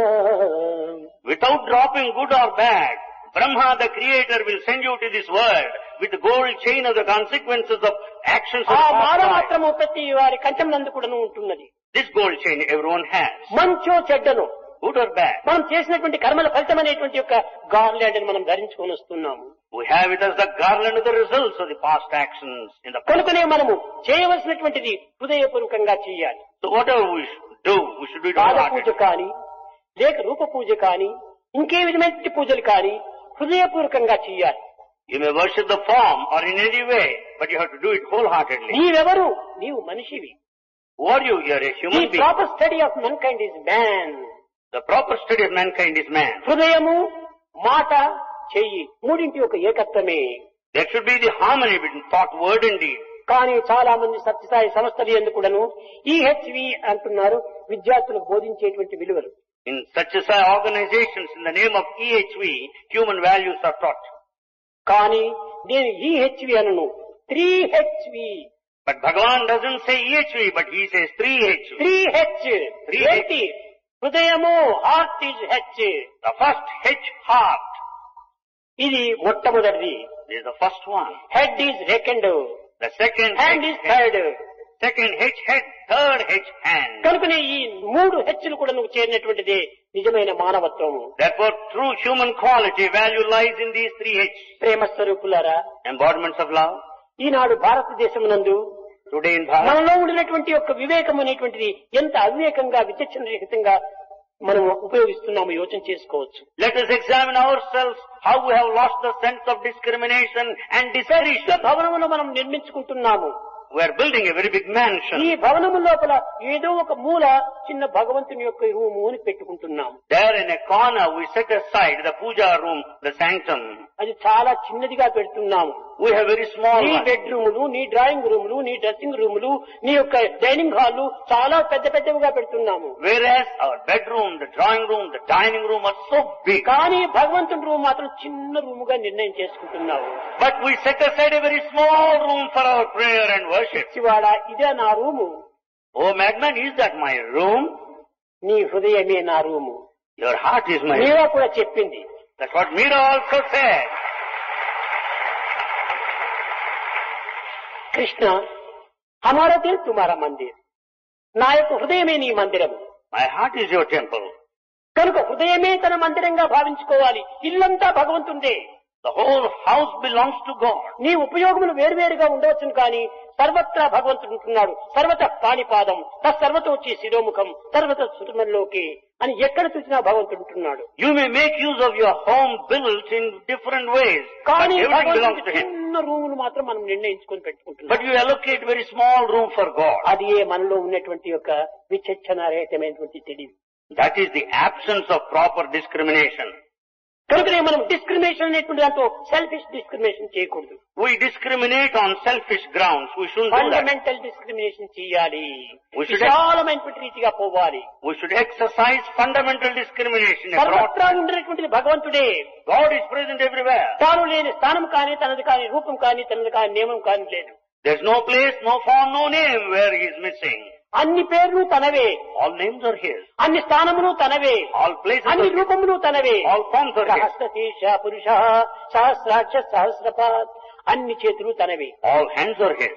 Without dropping good or bad, Brahma, the creator, will send you to this world with the gold chain of the consequences of actions of ఆ the Mala past lives. మాత్రము ప్రతి వారి కంఠం నందు కూడా ఉంటున్నది. This gold chain everyone has. మంచో చెడ్డను Good or bad. మనం చేసినటువంటి కర్మల ఫలితం అనేటువంటి యొక్క గార్లాండ్ మనం ధరించుకొని వస్తున్నాము. We have with us the garland of the results of the past actions in the past. కనుకనే మనము చేయవలసినటువంటిది హృదయపూర్వకంగా చేయాలి. So whatever we should do, we should do it పాద పూజ wholeheartedly. కానీ లేక రూప పూజ కానీ ఇంకే విధమైన పూజలు కానీ హృదయపూర్వకంగా చేయాలి. You may worship the form or in any way, but you have to do it wholeheartedly. నీవెవరు? నీవు మనిషివి. Who are you? You are a The human being. proper study of mankind is man. The proper study of mankind is man. హృదయము, మాట, చెయ్యి మూడింటి యొక్క ఏకత్వమే. There should be the harmony between thought, word and deed. కానీ చాలా మంది సత్యసాయి సంస్థలు ఎందుకుడను EHV అంటున్నారు, విద్యార్థులకు బోధించేటువంటి విలువలు. In such as organizations, in the name of EHV, human values are taught. కానీ నేను EHV అనను, 3HV. But Bhagavan doesn't say EHV, but he says 3H. 3H. 3H. ఏంటి? హృదయము, heart is H. The first H, heart. ఇది మొట్టమొదటిది. This is the first one. Head is second, The second hand H, is third. second H head, third H hand. కనుకనే ఈ 3 హెచ్చులు కూడా నువ్వు చేరినటువంటిదే నిజమైన మానవత్వము. Therefore, true human quality value lies in these 3 H. ప్రేమ స్వరూపులారా, Embodiments of love. Eenadu భారతదేశమునందు Today in Bharat, మనలో ఉండినటువంటి యొక్క వివేకం అనేటువంటిది ఎంత అవివేకంగా విచక్షణ రహితంగా మనం ఉపయోగిస్తున్నామో యోచన చేసుకోవచ్చు. let us examine ourselves how we have lost the sense of discrimination and పెద్ద discrimination. భవనమును మనం నిర్మించుకుంటున్నాము. We are building a very big ఈ mansion. భవనము లోపల ఏదో ఒక మూల చిన్న భగవంతుని యొక్క రూము అని పెట్టుకుంటున్నాము. There in a corner we set aside the puja room, the sanctum. అది చాలా చిన్నదిగా పెడుతున్నాము. We have very small నీ one. బెడ్రూములు, నీ డ్రాయింగ్ రూములు, నీ డ్రెస్సింగ్ రూములు, నీ యొక్క డైనింగ్ హాల్ చాలా పెద్ద పెద్దవిగా పెడుతున్నాము. Whereas our bedroom, the drawing room, the dining room are so big. కానీ భగవంతుని రూమ్ మాత్రం చిన్న రూముగా నిర్ణయం చేసుకుంటున్నావు. But we set aside a very small room for our prayer and worship. శివాడ, ఇదే నా room. Oh madman, is that my room? నీ హృదయమే నా room. Your heart is my room. మీరా కూడా చెప్పింది. That's what Meera also said. Krishna, హమారా దిల్ తుమారా మందిర్, నా యొక్క హృదయమే నీ మందిరం. My heart is your temple. కనుక హృదయమే తన మందిరంగా భావించుకోవాలి. ఇల్లంతా భగవంతుండే. The whole house belongs to God. నీ ఉపయోగములు వేరువేరుగా ఉండవచ్చును కానీ సర్వత్రా భగవంతుడు ఉంటున్నాడు. సర్వత పాణిపాదం, తత్సర్వతో వచ్చి శిరోముఖం, సర్వత సుతుమల్లోకి అని ఎక్కడ చూసినా భగవంతుడు ఉంటున్నాడు. You may make use of your home built in different ways, but కానీ everything belongs భగవంతుడు to Him. చిన్న రూమును మాత్రం మనం నిర్ణయించుకొని But పెట్టుకుంటున్నాం. you allocate very small room for God. అది ఏ మనలో ఉన్నటువంటి యొక్క విచక్షణారహితమైనటువంటి తెలివి. That is the absence of proper discrimination. కనుకనే మనం డిస్క్రిమినేషన్ అనేటువంటి దాంతో సెల్ఫిష్ డిస్క్రిమినేషన్ చేయకూడదు. We discriminate on selfish grounds. We shouldn't do that. Fundamental discrimination చేయాలి. We should- విశాలమైనటువంటి రీతిగా పోవాలి. We should exercise fundamental discrimination abroad. సర్వత్రా ఉండేటువంటిది భగవంతుడే. God is present everywhere. తాను లేని స్థానం కానీ, తనది కానీ, రూపం కానీ, తనది కానీ, నియమం కానీ లేదు. There's no place, no form, no name where He is missing. అన్ని పేర్లు తనవే, All names are His. అన్ని స్థానములు తనవే, All places are అన్ని His. రూపములు తనవే. All forms are His. సహస్రశీర్ష పురుష, సహస్రాక్ష సహస్రపాత్, అన్ని చేతులు తనవే. All hands are His.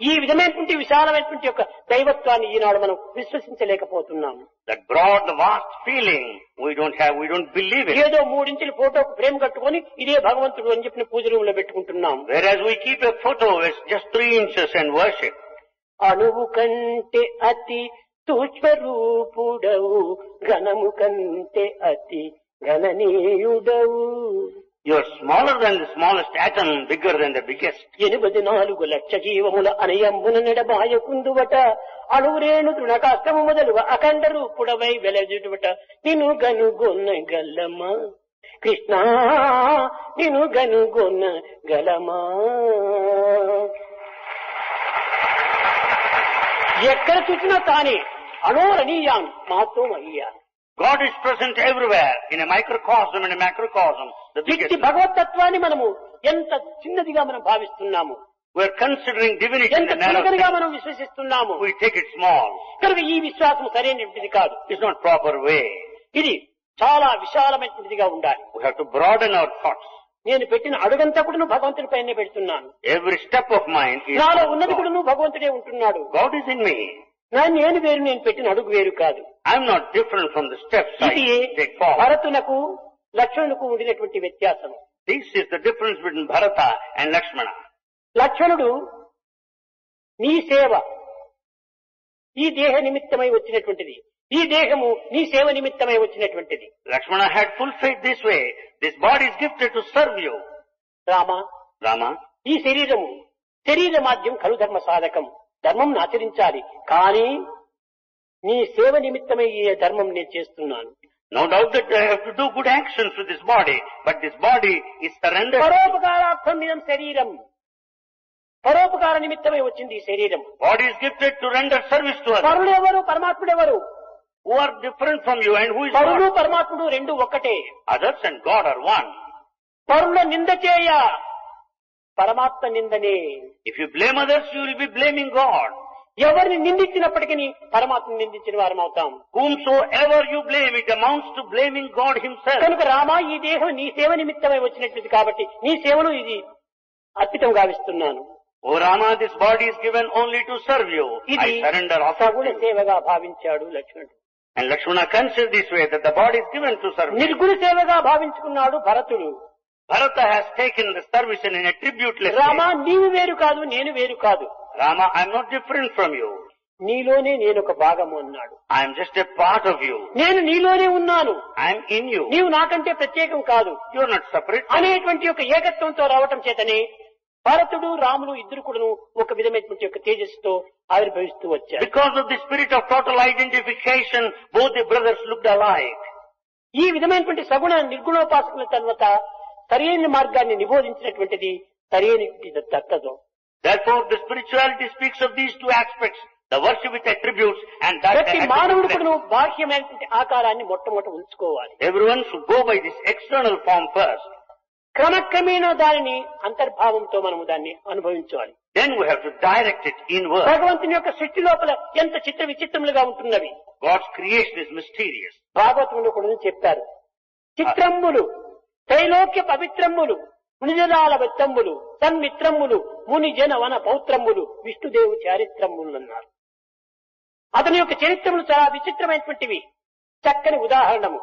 ఈ విధమైనటువంటి విశాలమైనటువంటి యొక్క దైవత్వాన్ని ఈనాడు మనం విశ్వసించలేకపోతున్నాము. That broad, vast feeling, we don't believe it. ఏదో 3 ఇంచుల ఫోటోకు ఫ్రేమ్ కట్టుకొని ఇదే భగవంతుడు అని చెప్పిన పూజ రూమ్ లో పెట్టుకుంటున్నాం. Whereas we keep a photo, it's just 3 inches and worship. అణువు కంటే అతి సూక్ష్మరూపుడవు, ఘనము కంటే అతి గణనీయుడవు. You're smaller than the smallest atom, bigger than the biggest. 84 లక్ష జీవముల అనయంబున నెడబాయకుందువట, అణువురేణు తృణకాష్టము మొదలుగా అఖండ రూపుడవై వెలజుడువట. నిన్ను గనుగొన్న గలమా కృష్ణ, నిన్ను గనుగొన్న గలమా. ఎక్కడ చూసినా తానే అణోరణీయాన్ మాతో అయ్యా. God is present everywhere, in a microcosm and a macrocosm. The ఇట్టి biggest. భగవతత్వాన్ని మనము ఎంత చిన్నదిగా మనం భావిస్తున్నాము, We're considering divinity in ఎంత a narrow చిన్నదిగా sense. మనం విశ్వసిస్తున్నాము. We take it small. కనుక ఈ విశ్వాసం సరైనటువంటిది కాదు. It's not proper way. ఇది చాలా విశాలమైనటువంటిదిగా ఉండాలి. We have to broaden our thoughts. నేను పెట్టిన అడుగంతా కూడా భగవంతుడి పైనే పెడుతున్నాను. Every step of mine is నాలో of ఉన్నది God. కూడా భగవంతుడే ఉంటున్నాడు. God is in me. నేను వేరు, నేను పెట్టిన అడుగు వేరు కాదు. I'm not different from the steps I ఇది take forward. భరతునకు లక్ష్మణులకు ఉండినటువంటి వ్యత్యాసం. This is the difference between Bharata and Lakshmana. లక్ష్మణుడు నీ సేవ ఈ దేహ నిమిత్తమై వచ్చినటువంటిది, ఈ దేహము నీ సేవ నిమిత్తమై వచ్చినటువంటిది. Lakshmana had full faith this way. This body is gifted to serve you. Rama, Rama, ఈ శరీర మాధ్యం కలు ధర్మ సాధకం, ధర్మం ఆచరించాలి. కానీ నీ సేవ నిమిత్తమై ఈ ధర్మం నేను చేస్తున్నాను. no doubt that I have to do good actions with this body, but this body is surrendered. పరోపకారార్థం ఇదం శరీరం, పరోపకార నిమిత్తమై వచ్చింది ఈ శరీరం. Body is gifted to render service to others. పరులు ఎవరు, పరమాత్ముడు ఎవరు? Who are different from you and who is పరులు God? పరమాత్ముడు రెండు ఒక్కటే. Others and God are one. పరుల నింద చేయ, పరమాత్మ నిందనే. If you blame others, you will be blaming God. ఎవరిని నిందించినప్పటికీ పరమాత్మను నిందించిన వారం అవుతాం. Whomsoever you blame, it amounts to blaming God himself. కనుక రామా, ఈ దేహం నీ సేవ నిమిత్తమై వచ్చినట్టు కాబట్టి నీ సేవను ఇది అర్పితం గావిస్తున్నాను. O Rama, this body is given only to serve you. ఇది I surrender all సగుణ to you. సేవగా భావించాడు లక్ష్మణుడు. And Lakshmana considers this way, that the body is given to serve you. నిర్గుణ సేవగా భావించుకున్నాడు భరతుడు. Bharata has taken the service in an attributeless Rama, way. నీవు వేరు కాదు, నేను వేరు కాదు, Rama, I am not different from you. నీలోనే నేను ఒక భాగము అన్నాడు. I am just a part of you. నేను నీలోనే ఉన్నాను, I am in you. నీవు నాకంటే ప్రత్యేకం కాదు You are not separate. అనేటువంటి ఒక ఏకత్వంతో రావటం చేతనే భరతుడు రాములు ఇద్దరు కూడాను ఒక విధమైనటువంటి యొక్క తేజస్సుతో ఆవిర్భవిస్తూ వచ్చారు. Because of the spirit of total identification, both the brothers looked alike. ఈ విధమైనటువంటి సగుణ నిర్గుణోపాసకుల తర్వాత సరైన మార్గాన్ని నిబోధించినటువంటిది సరైన తక్కదు. Therefore, the spirituality speaks of these two aspects, the worship with attributes and that ప్రతి మానవుడు attribute. కూడాను బాహ్యమైనటువంటి ఆకారాన్ని మొట్టమొదట ఉంచుకోవాలి. Everyone should go by this external form first. క్రమక్రమేణా దానిని అంతర్భావంతో మనము దాన్ని అనుభవించాలి. Then we have to direct it inward. భగవంతుని యొక్క సృష్టి లోపల ఎంత చిత్ర విచిత్రములుగా ఉంటున్నవి. God's creation is mysterious. భాగవతంలో కూడా చెప్పారు, చిత్రమ్ములు త్రైలోక్య పవిత్రమ్ములు మునిజనాల వెత్తమ్ములు తన్మిత్రమ్ములు ముని జన వన పౌత్రమ్ములు విష్ణుదేవు చారిత్రమ్ములు అన్నారు. అతని యొక్క చరిత్రములు చాలా విచిత్రమైనటువంటివి. చక్కని ఉదాహరణము,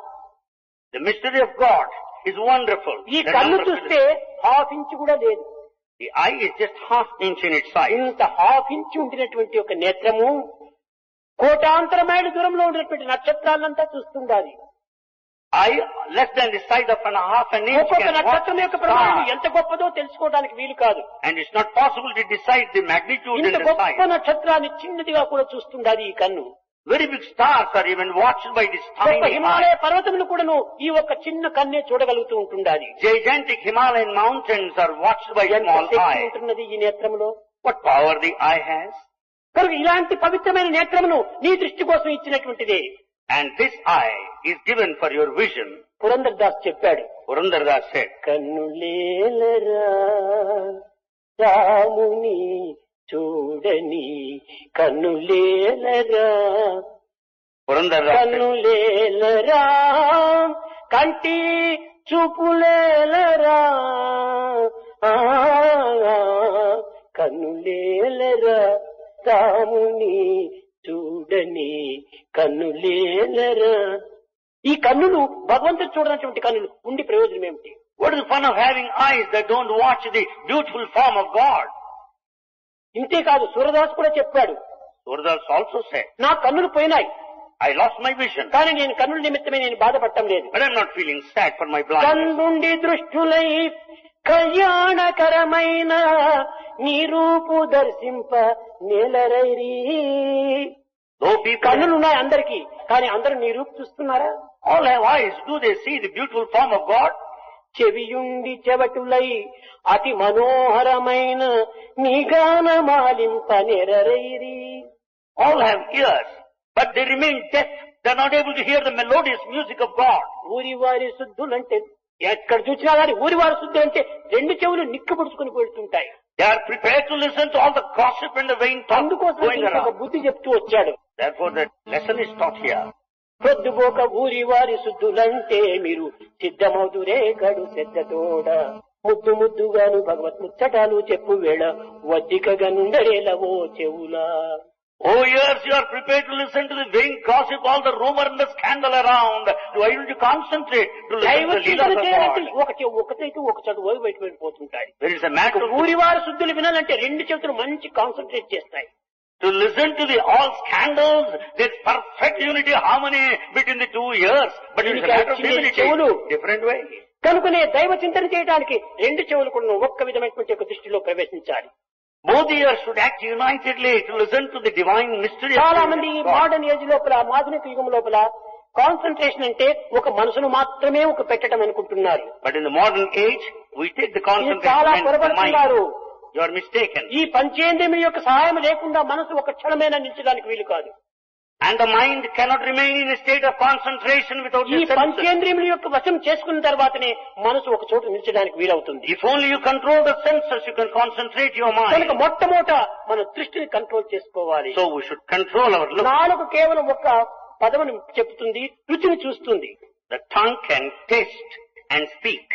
The mystery of God is wonderful. ఈ The కన్ను number- చూస్తే హాఫ్ ఇంచు కూడా లేదు. The eye is just half inch in its size. ఇంత హాఫ్ ఇంచు ఉండినటువంటి ఒక నేత్రము కోటాంతర మైళ్ళ దూరంలో ఉన్నటువంటి నక్షత్రాలంతా చూస్తుండాలి. Eye less than the size of half an inch ఒక్కొక్క can watch నక్షత్రం యొక్క ప్రమాణం stars. ఎంత గొప్పదో తెలుసుకోవడానికి వీలు కాదు. And it's not possible to decide the magnitude ఇంత and the గొప్ప size. నక్షత్రాన్ని చిన్నదిగా కూడా చూస్తుండాలి ఈ కన్ను. Very big stars are even watched by this గొప్ప tiny హిమాలయ eye. పర్వతములు కూడాను ఈ ఒక్క చిన్న కన్నే చూడగలుగుతూ ఉంటుండాలి. Gigantic Himalayan mountains are watched by ఎంత small శక్తి eye. ఉంటున్నది ఈ నేత్రములో. What power the eye has. కనుక ఇలాంటి పవిత్రమైన నేత్రమును నీ దృష్టి కోసం ఇచ్చినటువంటిదే. And this eye is given for your vision. Purandar Das చెప్పాడు, Purandardas said, కన్నులేలరా రాముని చూడని కన్నులేలరా Purandardas said, కన్నులేలరా కంటి చూపులేలరా కన్నులేలరా రాముని చూడని కన్నులేలరా. ఈ కన్నులు భగవంతుడు చూడనటువంటి కన్నులు ఉండి ప్రయోజనం ఏమిటి? what is the fun of having eyes that don't watch the beautiful form of God? ఇంతేకాదు, Surdas కూడా చెప్పాడు, Purandardas also said, నా కన్నులు పోయినాయి I lost my vision, కానీ నేను కన్నుల నిమిత్తమే నేను బాధపడటం లేదు. but I'm not feeling sad for my blindness. కన్నుండి దృష్టులై కళ్యాణకరమైన నీ రూపు దర్శింప నేలరైరి. Though people కన్నులున్నాయి అందరికీ, కానీ అందరూ నీ రూపు చూస్తున్నారా? all have eyes, do they see the beautiful form of God? చెవియుండి చెవటులై అతి మనోహరమైన నీ గానమాలింప నెరరైరి. All have ears, but they remain deaf. They're not able to hear the melodious music of God. ఊరి వారి శుద్ధులంటే ఎక్కడ చూసినా కానీ ఊరి వారి శుద్ధులు అంటే రెండు చెవులు నిక్కబుడుచుకుని పెడుతుంటాయి. They are prepared to listen to all the gossip and the vain talk అందుకోసం going ఒక around. బుద్ధి చెప్తూ వచ్చాడు. Therefore, the lesson is taught here. పొద్దుపోక ఊరి వారి శుద్ధులంటే మీరు సిద్ధమవుతురే గడు శ్రద్ధతోడ ముద్దు ముద్దుగాను భగవత్ ముచ్చటాలు చెప్పు వేళ వద్దికగా నుండరేలవో చెవులా. Oh, yes, you are prepared to listen to the vain gossip, all the rumor and the scandal around. You are able to concentrate to listen దైవ to the చింతన leaders of చేయాలంటే God. ఒకటైతే ఒక చోటు ఓయి బయట వెళ్ళిపోతుంటాయి. There is a matter of ఊరి వారి శుద్ధులు వినాలంటే రెండు చెవులు మంచి కాన్సన్ట్రేట్ చేస్తాయి. to listen to the all scandals. There's perfect unity, harmony between the 2 ears. But it is a matter of divinity. Different way. కనుకనే దైవ చింతన చేయడానికి రెండు చెవులు కూడా ఒక్క విధమైనటువంటి ఒక దృష్టిలో ప్రవేశించాలి. Both ears should act unitedly to listen to the divine mystery. చాలా మంది ఈ మోడర్న్ ఏజ్ లోపల, ఆధునిక యుగం లోపల కాన్సన్ట్రేషన్ అంటే ఒక మనసును మాత్రమే ఒక పెట్టడం అనుకుంటున్నారు. But in the modern age, we take the ఇది చాలా concentration and the పొరపడుతున్నారు. mind. You are mistaken. ఈ పంచేంద్రియముల యొక్క సహాయం లేకుండా మనసు ఒక క్షణమైనా నిలిచడానికి వీలు కాదు. And the mind cannot remain in a state of concentration without ఈ the senses. పంచేంద్రియముల యొక్క వశం చేసుకున్న తర్వాతనే మనసు ఒక చోట నిలిచడానికి వీలవుతుంది. If only you control the senses, you can concentrate your కనుక mind. మొట్టమొదట మన దృష్టిని కంట్రోల్ చేసుకోవాలి. So we should control our look. నాలుగు కేవలం ఒక పదమును చెప్తుంది, రుచిని చూస్తుంది. The tongue can taste and speak.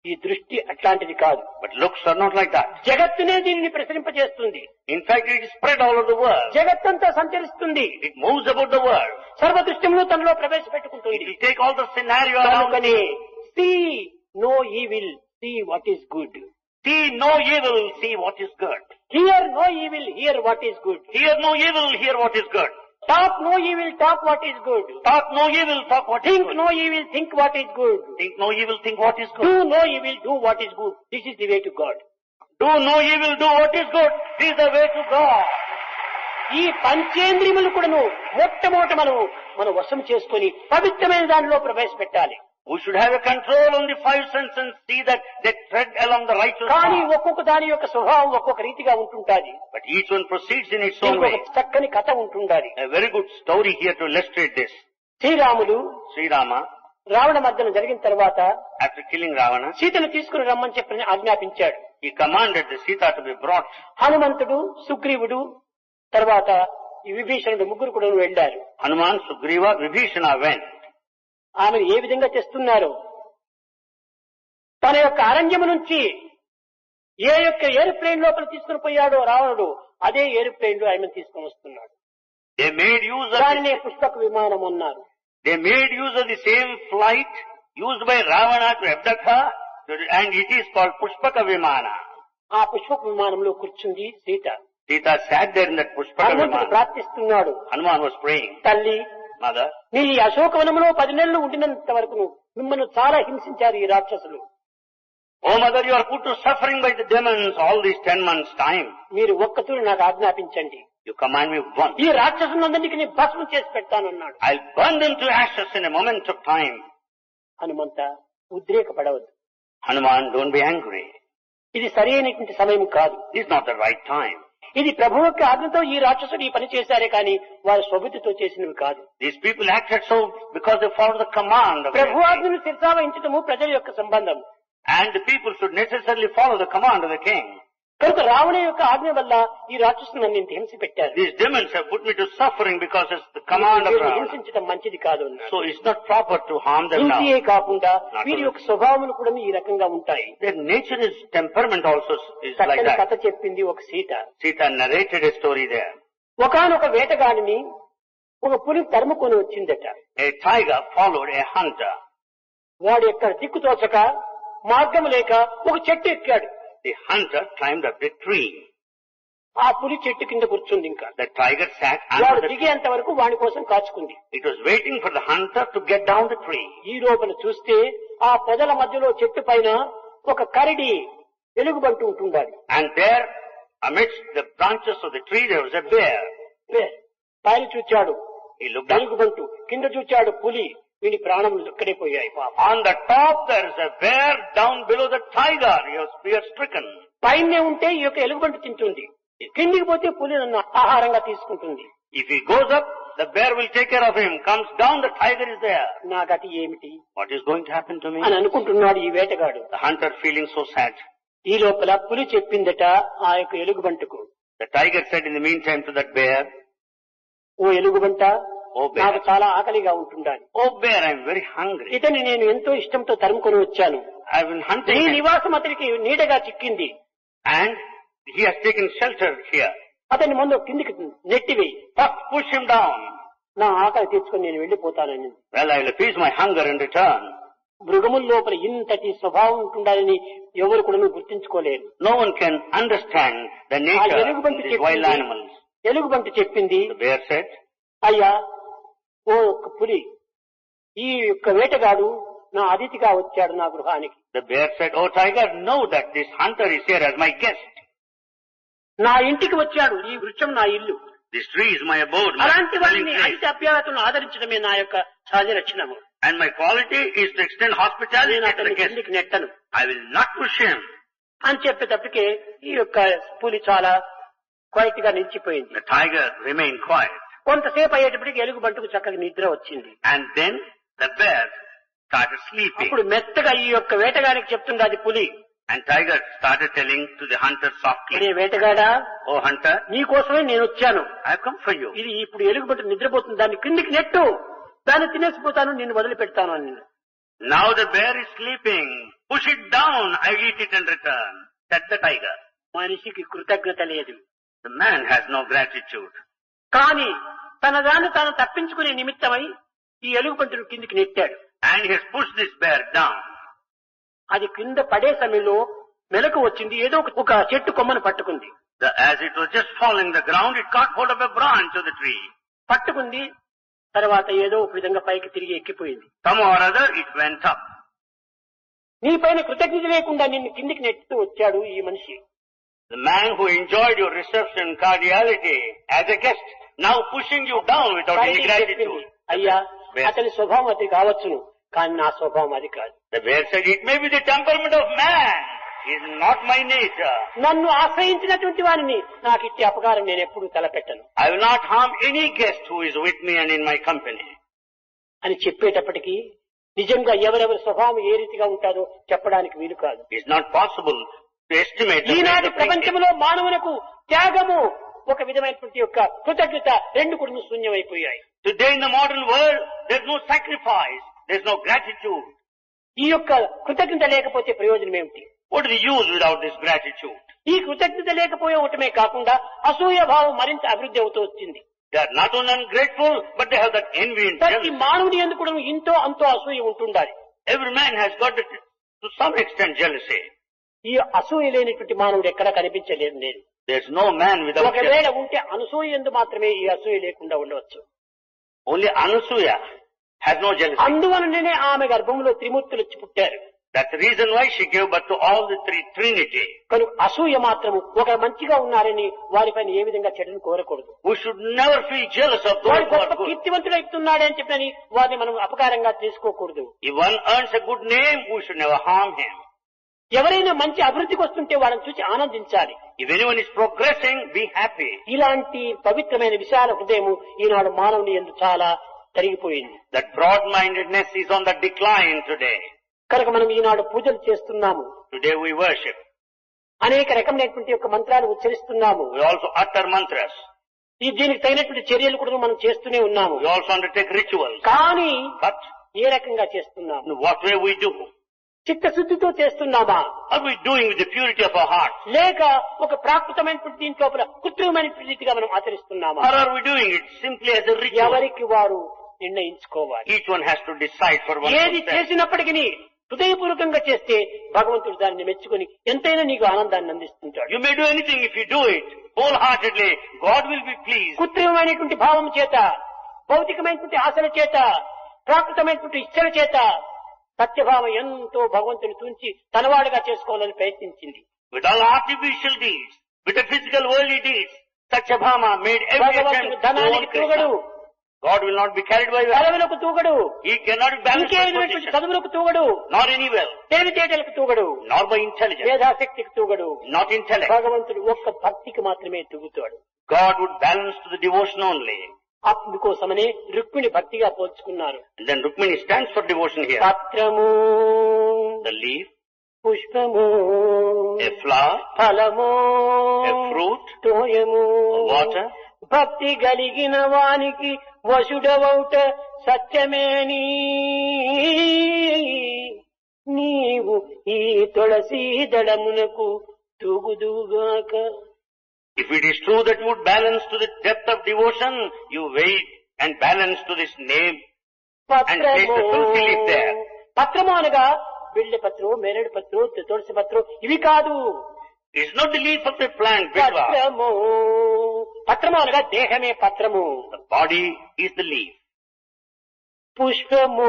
ఈ దృష్టి అట్లాంటిది కాదు. But looks are not like that. జగత్తునే దీనిని ప్రసరింపజేస్తుంది. In fact, it is spread all over the world. జగత్తంతా సంచరిస్తుంది. It moves about the world. సర్వదృష్టిమును తనలో ప్రవేశపెట్టుకుంటుంది. It will take all the scenario around. కనుకనే see no evil, see what is good. See no evil, see what is good. Hear no evil, hear what is good. Hear no evil, hear what is good. Talk no evil, talk what is good. Talk no evil, talk what is Think good. no evil, think what is good. Think no evil, think what is good. Do no evil, do what is good. This is the way to God. Do no evil, do what is good. This is the way to God. ఈ పంచేంద్రియములు కూడాను మొట్టమొదట మన వశం చేసుకొని పవిత్రమైన దానిలో ప్రవేశపెట్టాలి. We should have a control on the five senses and see that they tread along the righteous కానీ path. ఒక్కొక్క దాని యొక్క స్వభావం ఒక్కొక్క రీతిగా ఉంటుంటాది. But each one proceeds in its own దీనికి way. ఒక చక్కని కథ ఉంటుండాలి. A very good story here to illustrate this. Sriramulu Sri Rama, Ravana మర్దన జరిగిన తర్వాత after killing Ravana, సీతను తీసుకుని రమ్మని చెప్పి ఆజ్ఞాపించాడు. he commanded the Sita to be brought. హనుమంతుడు, సుగ్రీవుడు, తర్వాత ఈ విభీషణుడు ముగ్గురు కూడా వెళ్లారు. Hanuman, Sugriva, Vibhishana went. ఆమెను ఏ విధంగా తెస్తున్నారు? తన యొక్క అరణ్యము నుంచి ఏ యొక్క ఏరోప్లేన్ లోపల తీసుకుని పోయాడో రావణుడు, అదే ఏరోప్లేన్ లో ఆమెను తీసుకుని వస్తున్నాడు. They made use of దానినే పుష్పక విమానం అన్నారు. They made use of the same flight used by Ravana to abduct her, and it is called Pushpaka Vimana. ఆ పుష్పక విమానంలో కూర్చుంది Sita. Sita sat there in that Pushpaka హనుమంతుడు Vimana. ప్రార్థిస్తున్నాడు, Hanuman was praying, తల్లి Mother, నీ ఈ అశోకవనంలో 10 నెలలు ఉండినంత వరకు మిమ్మల్ని చాలా హింసించారు ఈ రాక్షసులు. oh mother, you are put to suffering by the demons all these 10 months' time. మీరు ఒక్కతూరి నాకు ఆజ్ఞాపించండి, You command me once. ఈ రాక్షసులందరికీ నేను భస్మం చేసి పెడతానన్నాడు. I'll burn them to ashes in a moment of time. Hanumantha ఉద్రేకపడవద్దు, Hanuman, don't be angry. ఇది సరైనటువంటి సమయం కాదు. This is not the right time. ఇది ప్రభు యొక్క ఆజ్ఞతో ఈ రాక్షసుడు ఈ పని చేశారే కానీ వారి స్వబుద్ధితో చేసినవి కాదు. These people acted so because they followed the command of Prabhu the king. ఆజ్ఞను శిరసావహించటము ప్రజల యొక్క సంబంధం. And the people should necessarily follow the command of the king. కనుక రావణ యొక్క ఆజ్ఞ వల్ల ఈ రాక్షసుని నన్ను ఇంత హింస పెట్టారు. These demons have put me to suffering because it's the command of వీరిని Ravana. హింసించడం మంచిది కాదు అన్నాడు. So it's not proper to harm them now. హింసయే కాకుండా వీరి యొక్క స్వభావములు కూడా ఈ రకంగా ఉంటాయి. Their nature is, temperament also is like చక్కని that. కథ చెప్పింది ఒక Sita. Sita narrated a story there. ఒకానొక వేటగాడిని ఒక పులి తరుముకొని వచ్చిందట. A tiger followed a hunter. వాడు ఎక్కడ దిక్కు తోచక మార్గం లేక ఒక చెట్టు ఎక్కాడు. The hunter climbed up a tree. ఆ పులి చెట్టు కింద కూర్చుంది. ఇంకా The tiger sat వాడు under the tree. దిగేంత వరకు వాడి కోసం కాచుకుంది. It was waiting for the hunter to get down the tree. ఈ లోపల చూస్తే ఆ పొదల మధ్యలో చెట్టు పైన ఒక కరడి ఎలుగుబంటి ఉంటుండాలి. And there, amidst the branches of the tree, there was a bear. పైన చూచాడు He looked up. ఎలుగుబంటు, కింద చూచాడు పులి. వీడి ప్రాణం ఇక్కడే పోయాయి పాప. On the top, there is a bear. Down below, the tiger. He was fear-stricken. పైనే ఉంటే ఈ యొక్క ఎలుగుబంటు తింటుంది, కిందికి పోతే పులి నన్ను ఆహారంగా తీసుకుంటుంది. If he goes up, the bear will take care of him. Comes down, the tiger is there. నా గతి ఏమిటి What is going to happen to me? అని అనుకుంటున్నాడు ఈ వేటగాడు. The hunter feeling so sad. ఈ లోపల పులి చెప్పిందట ఆ యొక్క ఎలుగుబంటుకు, The tiger said in the meantime to that bear, oh ఎలుగుబంట, Oh నాకు bear, చాలా ఆకలిగా ఉంటుండాలి. oh bear, I am very hungry. ఇతన్ని నేను ఎంతో ఇష్టంతో తరుముకొని వచ్చాను. I have been hunting నీ him, నివాసం అతనికి నీడగా చిక్కింది. and he has taken shelter here. అతన్ని ముందు కిందికి నెట్టివేయి, First push him down. నా ఆకలి తెచ్చుకొని నేను వెళ్లిపోతానని. Well, I will appease my hunger in return. మృగముల లోపల ఇంతటి స్వభావం ఉంటుండాలని ఎవరు కూడా గుర్తించుకోలేరు. No one can understand the ఆ nature of ఎలుగుబంటి these wild చెప్పింది, animals. ఎలుగుబంటి చెప్పింది, The bear said, అయ్యా ఓ యొక్క పులి, ఈ యొక్క వేటగాడు నా అతిథిగా వచ్చాడు నా గృహానికి. The bear said, oh tiger, know that this hunter is here as my guest. నా ఇంటికి వచ్చాడు, ఈ వృక్షం నా ఇల్లు. This tree is my abode, my అలాంటి dwelling వారిని place. అతిథి అభ్యాగతులను ఆదరించడమే నా యొక్క సహజ లక్షణము. And my quality is to extend hospitality నేను to the అతన్ని guest. కిందికి నెట్టను I will not push him. అని చెప్పేటప్పటికే ఈ యొక్క పులి చాలా క్వైట్ గా నిలిచిపోయింది. The tiger remained quiet. కొంతసేపు అయ్యేటప్పటికి ఎలుగుబంటుకు చక్కగా నిద్ర వచ్చింది. And then the bear started sleeping. అప్పుడు మెత్తగా ఈ యొక్క వేటగాడికి చెప్తుంది అది పులి. And tiger started telling to the hunter softly, అరే వేటగాడా, "Oh hunter, నీ కోసమే నేను వచ్చాను. I have come for you." ఇది ఇప్పుడు ఎలుగుబంటు నిద్రపోతుంది, దాన్ని కిందికి నెట్టు, దాన్ని తినేసిపోతాను, నిన్ను వదిలిపెడతాను అని. Now the bear is sleeping. Push it down. I'll eat it in return. Said the tiger. మనిషికి కృతజ్ఞత లేదు. The man has no gratitude. కానీ తన దాన్ని తాను తప్పించుకునే నిమిత్తమై ఈ ఎలుగుబంటును కిందికి నెట్టాడు. And he has pushed this bear down. అది కింద పడే సమయంలో మెలకు వచ్చింది, ఏదో ఒక చెట్టు కొమ్మను పట్టుకుంది. As it was just falling the ground, it caught hold of a branch of the tree. పట్టుకుంది, తర్వాత ఏదో ఒక విధంగా పైకి తిరిగి ఎక్కిపోయింది. Somehow or other, it went up. నీ పైన కృతజ్ఞత లేకుండా నిన్ను కిందికి నెట్టుతూ వచ్చాడు ఈ మనిషి. The man who enjoyed your reception cordiality as a guest, now pushing you down without any gratitude. అయ్యా, అతని స్వభావం అది కావచ్చును, కానీ నా స్వభావం అది కాదు. The bear said, "It may be the temperament of man. It is not my nature. నన్ను ఆశ్రయించినటువంటి వారిని నాకు ఇచ్చే అపకారం నేను ఎప్పుడూ తలపెట్టను. I will not harm any guest who is with me and in my company." అని చెప్పేటప్పటికీ నిజంగా ఎవరెవరి స్వభావం ఏ రీతిగా ఉంటారో చెప్పడానికి వీలు కాదు. It is not possible to estimate the ఈనాటి rate of thinking. ప్రపంచంలో మానవులకు త్యాగము, ఒక విధమైనటువంటి యొక్క కృతజ్ఞత రెండు కూడా శూన్యమైపోయాయి. Today in the modern world, there is no sacrifice, there is no gratitude. ఈ యొక్క కృతజ్ఞత లేకపోతే ప్రయోజనం ఏమిటి? What is the use without this gratitude? ఈ కృతజ్ఞత లేకపోవటమే కాకుండా అసూయ భావం మరింత అభివృద్ధి అవుతూ వచ్చింది. They are not only ungrateful, but they have that envy and ప్రతి jealousy. మానవుని ఎందుకు కూడా ఇంతో అంతో అసూయ ఉంటుండాలి. Every man has got it, to some extent jealousy. ఈ అసూయ లేనటువంటి మానవుడు ఎక్కడా కనిపించలేదు. నేను There is no man without ఒకవేళ jealousy. ఉంటే అనసూయ ఎందు మాత్రమే ఈ అసూయ లేకుండా ఉండవచ్చు. Only Anasuya has no jealousy. అందువలననే ఆమె గర్భంలో త్రిమూర్తులు వచ్చి పుట్టారు. That's the reason why she gave birth to all the three Trinity. కనుక అసూయ మాత్రము ఒక మంచిగా ఉన్నారని వారిపైన ఏ విధంగా చెడును కోరకూడదు. We should never feel jealous of those వాడు who are గొప్ప good. కీర్తివంతుడు అవుతున్నాడని చెప్పని వారిని మనం అపకారంగా తీసుకోకూడదు. If one earns a good name, we should never harm him. ఎవరైనా మంచి అభివృద్ధికి వస్తుంటే వాళ్ళని చూసి ఆనందించాలి. If anyone is progressing, be happy. ఇలాంటి పవిత్రమైన విశాల హృదయము ఈనాడు మానవుని యందు చాలా తరిగిపోయింది. That broad-mindedness is on the decline today. కనుక మనం ఈనాడు పూజలు చేస్తున్నాము, Today we worship. అనేక రకమైనటువంటి యొక్క మంత్రాలు ఉచ్చరిస్తున్నాము. We also utter mantras. దీనికి తగినటువంటి చర్యలు కూడా మనం చేస్తూనే ఉన్నాము. We also undertake rituals. కానీ But ఏ రకంగా చేస్తున్నాము? in what way we do? చిత్తశుద్ధితో చేస్తున్నామా, Are we doing with the purity of our heart? లేక ఒక ప్రాకృతమైనటువంటి దీని లోపల కృత్రిమమైనటువంటి రీతిగా మనం ఆచరిస్తున్నామా? Or are we doing it simply as a ritual? ఎవరికి వారు నిర్ణయించుకోవాలి. Each one has to decide for ఏది oneself. చేసినప్పటికీ హృదయపూర్వకంగా చేస్తే భగవంతుడు దాన్ని మెచ్చుకొని ఎంతైనా నీకు ఆనందాన్ని అందిస్తుంటాడు. You may do anything if you do it wholeheartedly. God will be pleased. కృత్రిమమైనటువంటి భావం చేత, భౌతికమైనటువంటి ఆశల చేత, ప్రాకృతమైనటువంటి ఇచ్చల చేత సత్యభావం ఎంతో భగవంతుని తుంచి తనవాడుగా చేసుకోవాలని ప్రయత్నించింది. With all artificial deeds, with the physical worldly deeds, Satyabhama made every భగవంతుడు attempt to ధనానికి own తూగడు, Krishna. God will not be carried by wealth. పదవులకు తూగడు, He cannot be balanced ఇంకే by విధమైనటువంటి position, చదువులకు తూగడు, nor any wealth, తెలివితేటలకు తూగడు, nor by intelligence, మేధాశక్తికి తూగడు. not intellect. భగవంతుడు ఒక్క భక్తికి మాత్రమే తూగుతాడు. God would balance to the devotion only. అందుకోసమనే రుక్మిణి భక్తిగా పోల్చుకున్నారు. And then Rukmini stands for devotion here. పత్రము, The leaf, పుష్పము, a flower, ఫలము, a fruit, తోయము, water. భక్తి కలిగిన వానికి వసుడవౌట సత్యమేని నీవు ఈ Tulsi దళమునకు తూగుదుగాక. If it is true that you would balance to the depth of devotion, you wait and balance to this name. పత్రము, the tulsi leaf there. పత్రము అనగా బిళ్ళ పత్రం, మేరేడు పత్రం, తులసి పత్రం ఇవి కాదు. It's not the leaf of the plant, Vidva. పత్రము, పత్రము అనగా దేహమే పత్రము. The body is the leaf. పుష్పము,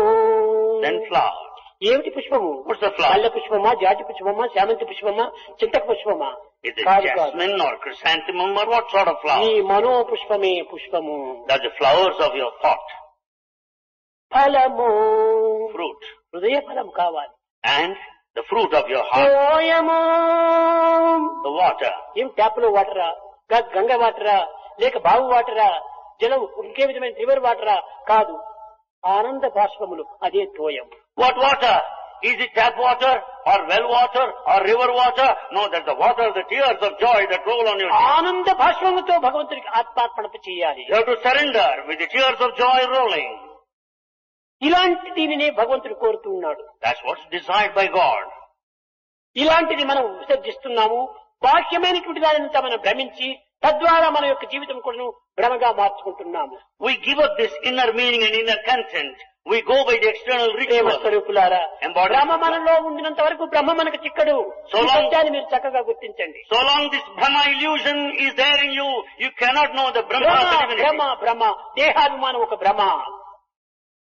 Then flower. ఏమిటి పుష్పము? What's the flower? మల్లె పుష్పమా, జాతి పుష్పమా, శామంతి పుష్పమా, చింతక పుష్పమా? Is it కాదు కాదు. jasmine or chrysanthemum or what sort of ఈ flower? మనో పుష్పమే పుష్పము. That's the flowers of your thought. ఫలము, Fruit. హృదయ ఫలం కావాలి. And the fruit of your heart. తోయము, The water. ఏం ట్యాప్ లో వాటరా, గంగ వాటరా, లేక బావు వాటరా, జలం ఇంకే విధమైన రివర్ వాటరా కాదు, ఆనంద బాష్పములు, అదే తోయం. What water? Is it tap water or well water or river water? No, that's the water, the tears of joy that roll on your cheek. ఆనంద బాష్పములతో భగవంతుడికి ఆత్మార్పణ చేయాలి. You have to surrender with the tears of joy rolling. ఇలాంటి దీనినే భగవంతుడు కోరుతూ ఉన్నాడు. That's what's desired by God. ఇలాంటిది మనం విసర్జిస్తున్నాము. బాహ్యమైనటువంటి దానిని మనం భ్రమించి తద్వారా మన యొక్క జీవితం కూడా భ్రమగా మార్చుకుంటున్నాము. We give up this inner meaning and inner content. We go by the external Prema ritual. స్వరూపులారా, Embodied. బ్రహ్మ మనలో ఉండినంత వరకు బ్రహ్మ మనకు చిక్కడు. So ఈ long- సత్యాన్ని మీరు చక్కగా గుర్తించండి. So long this Brahma illusion is there in you, you cannot know the Brahma of the divinity. భ్రమ భ్రమ, దేహాభిమానం ఒక భ్రమ,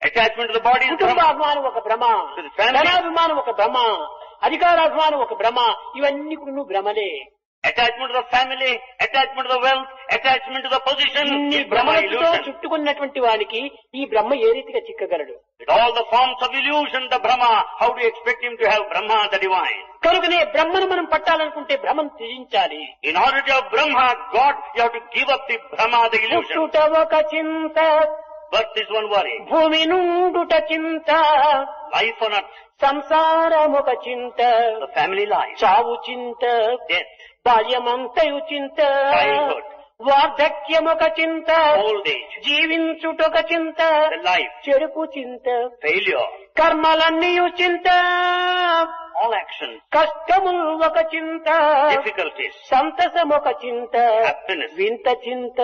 Attachment to the body is Brahma. కుటుంబాభిమానం ఒక భ్రమ, To the family. ధనాభిమానం ఒక భ్రమ, అధికారాభిమానం ఒక భ్రమ, ఇవన్నీ కూడా భ్రమలే. Attachment to the family, attachment to the wealth, attachment to the position ఇన్ని is Brahma భ్రమలతో illusion. చుట్టుకున్నటువంటి వానికి ఈ బ్రహ్మ ఏ రీతిగా చిక్కగలడు? With all the forms of illusion, the Brahma, how do you expect him to have Brahma, the divine? కనుకనే బ్రహ్మను మనం పట్టాలనుకుంటే భ్రమను త్యజించాలి. In order to have Brahma, God, you have to give up the Brahma, the illusion. పుట్టుట ఒక చింత, Birth is one worry. భూమి నుండుట చింత, Life on earth, సంసారమొక చింత, the family life, చావు చింత, death, బాల్యమంతయు చింత, Childhood. వార్ధక్యమొక చింత, old age, జీవించుటొక చింత, the life, చెరుపు చింత, failure, కర్మలన్నీయు చింత, all actions, కష్టములు ఒక చింత, difficulties, సంతసమొక చింత, happiness. వింత చింత.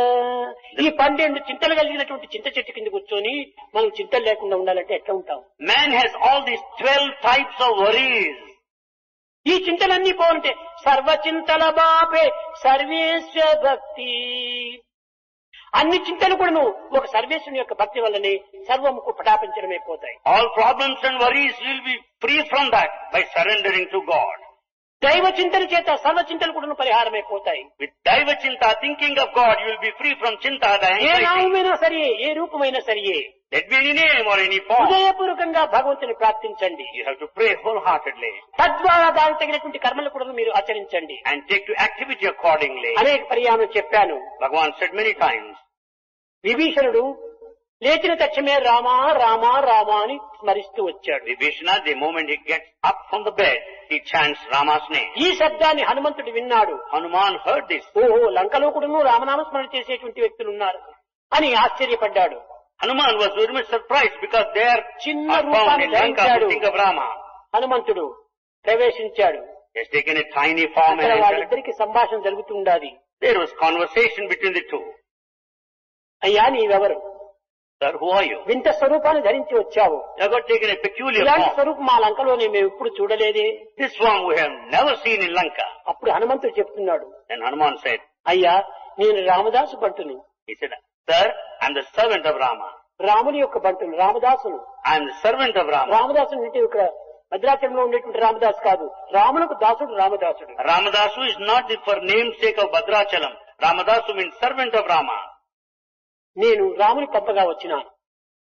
ఈ 12 చింతలు కలిగినటువంటి చింత చెట్టు కింద కూర్చొని మనం చింతలు లేకుండా ఉండాలంటే ఎట్లా ఉంటాం? Man has all these 12 types of worries. ఈ చింతలన్నీ పోవంటే సర్వచింతల బాపే సర్వేశ్వర భక్తి. అన్ని చింతలు కూడా ఒక సర్వేశ్వరుని యొక్క భక్తి వల్లనే సర్వముకు పటాపించడమైపోతాయి. All problems and worries, you will be free from that by surrendering to God. దైవ చింతన చేత సర్వ చింతలు కూడా పరిహారమైపోతాయి. With Daiva Chinta, thinking of God, you will be free from Chinta, the A anxiety. నామమైనా సరే, ఏ రూపమైనా సరియే, Let be any name or any form. హృదయపూర్వకంగా భగవంతుని ప్రార్థించండి. You have to pray wholeheartedly తద్వారా దానికి తగినటువంటి కర్మలు కూడా మీరు ఆచరించండి. and take to activity accordingly. అనేక పర్యాయం చెప్పాను. Bhagavan said many times, విభీషణుడు లేచిన తక్షణమే రామా రామా రామా అని స్మరిస్తూ వచ్చాడు. Vibhishana, the moment he gets up from the bed, he chants Rama's name. ఈ శబ్దాన్ని హనుమంతుడు విన్నాడు. Hanuman heard this. ఓహో, లంకలో కూడా రామనామ స్మరణ చేసేటువంటి వ్యక్తులు ఉన్నారు అని ఆశ్చర్యపడ్డాడు. Hanuman was very much surprised because there చిన్న are found రూపాన్ని in Lanka ధరించాడు. who think of Rama. హనుమంతుడు ప్రవేశించాడు. He has taken a tiny form and అక్కడ entered. వాళ్ళిద్దరికి సంభాషణ జరుగుతుండాలి. There was conversation between the two. అయ్యా, నీవెవరు? Sir, who are you? వింత స్వరూపాన్ని ధరించి వచ్చావు. You have got taken a peculiar ఇలాంటి form. స్వరూపం మా లంకలోనే మేము ఎప్పుడు చూడలేదే. This form we have never seen in Lanka. అప్పుడు హనుమంతుడు చెప్తున్నాడు, Then Hanuman said, అయ్యా, నేను Ramadasu బంటుని. he said, Sir, I am the servant of Rama. రాముని యొక్క బంటును, రామదాసును. I am the servant of Rama. రామదాసుడు అంటే ఇక్కడ భద్రాచలంలో ఉండేటువంటి రామదాస్ కాదు, రాములకు దాసుడు రామదాసుడు. Ramadasu is not the for namesake of Bhadrachalam. Ramadasu means servant of Rama. నేను రాముని పంపగా వచ్చినాను.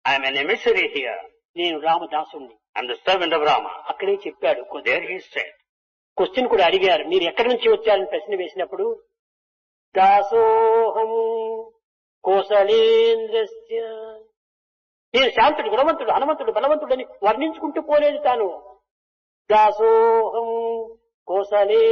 I am an emissary here. నేను రామదాసుని. I am the servant of Rama. అక్కడే చెప్పాడు. There he said. క్వశ్చన్ కూడా అడిగారు, మీరు ఎక్కడి నుంచి వచ్చారని ప్రశ్న వేసినప్పుడు, దాసోహం కోసలేంద్రస్య. నేను శాంతుడు, గుణవంతుడు, హనుమంతుడు, బలవంతుడు అని వర్ణించుకుంటూ పోలేదు తాను. దాసోహం కోసలే,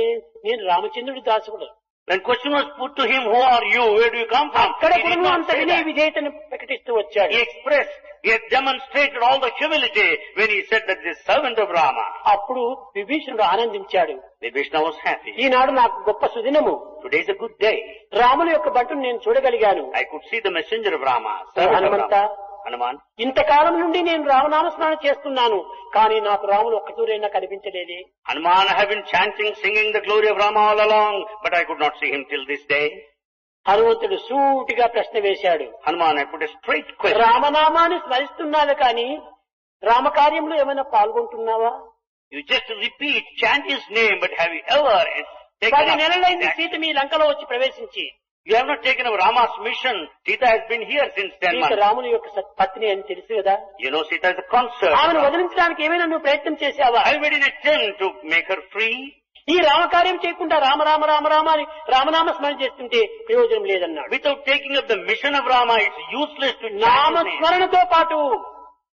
నేను రామచంద్రుడి దాసుడు. When question was put to him, who are you? Where do you come from? అక్కడ He did కూడా not అంత say వినయ that. విధేయతను ప్రకటిస్తూ వచ్చాడు. He expressed, he had demonstrated all the humility when he said that this servant of Rama. అప్పుడు విభీషణుడు ఆనందించాడు. Vibhishana was happy. ఈనాడు నాకు గొప్ప సుదినము. Today is a good day. రాముని యొక్క బంటును నేను చూడగలిగాను. I could see the messenger of Rama, servant of Hanumantha, Rama. Hanuman, ఇంతకాలం నుండి నేను రామనామస్మరణ చేస్తున్నాను, కానీ నాకు Ramulu ఒక్కతూరైనా కనిపించలేదే. Hanuman, I have been chanting, singing the glory of Rama all along, but I could not see him till this day. హనుమంతుడు సూటిగా ప్రశ్న వేశాడు. Hanuman, I put a straight question. రామనామాన్ని స్మరిస్తున్నావు కానీ రామకార్యంలో ఏమైనా పాల్గొంటున్నావా? You just repeat, chant his name, but have you ever 10 taken నెలలైంది up? Sita మీ లంకలో వచ్చి ప్రవేశించి. You have not taken up Rama's mission. Sita has been here since 10 Sita months. రాముని యొక్క పత్ని అని తెలుసు కదా. You know Sita is a consort. ఆమెను వదిలించడానికి ఏమైనా నువ్వు ప్రయత్నం చేశావా? I made an attempt to make her free. ఈ రామకార్యం చేయకుండా రామ రామ రామ రామ అని రామనామ స్మరణ చేస్తుంటే ప్రయోజనం లేదన్నాడు. Without taking up the mission of Rama, it's useless to chant his name. నామస్మరణతో పాటు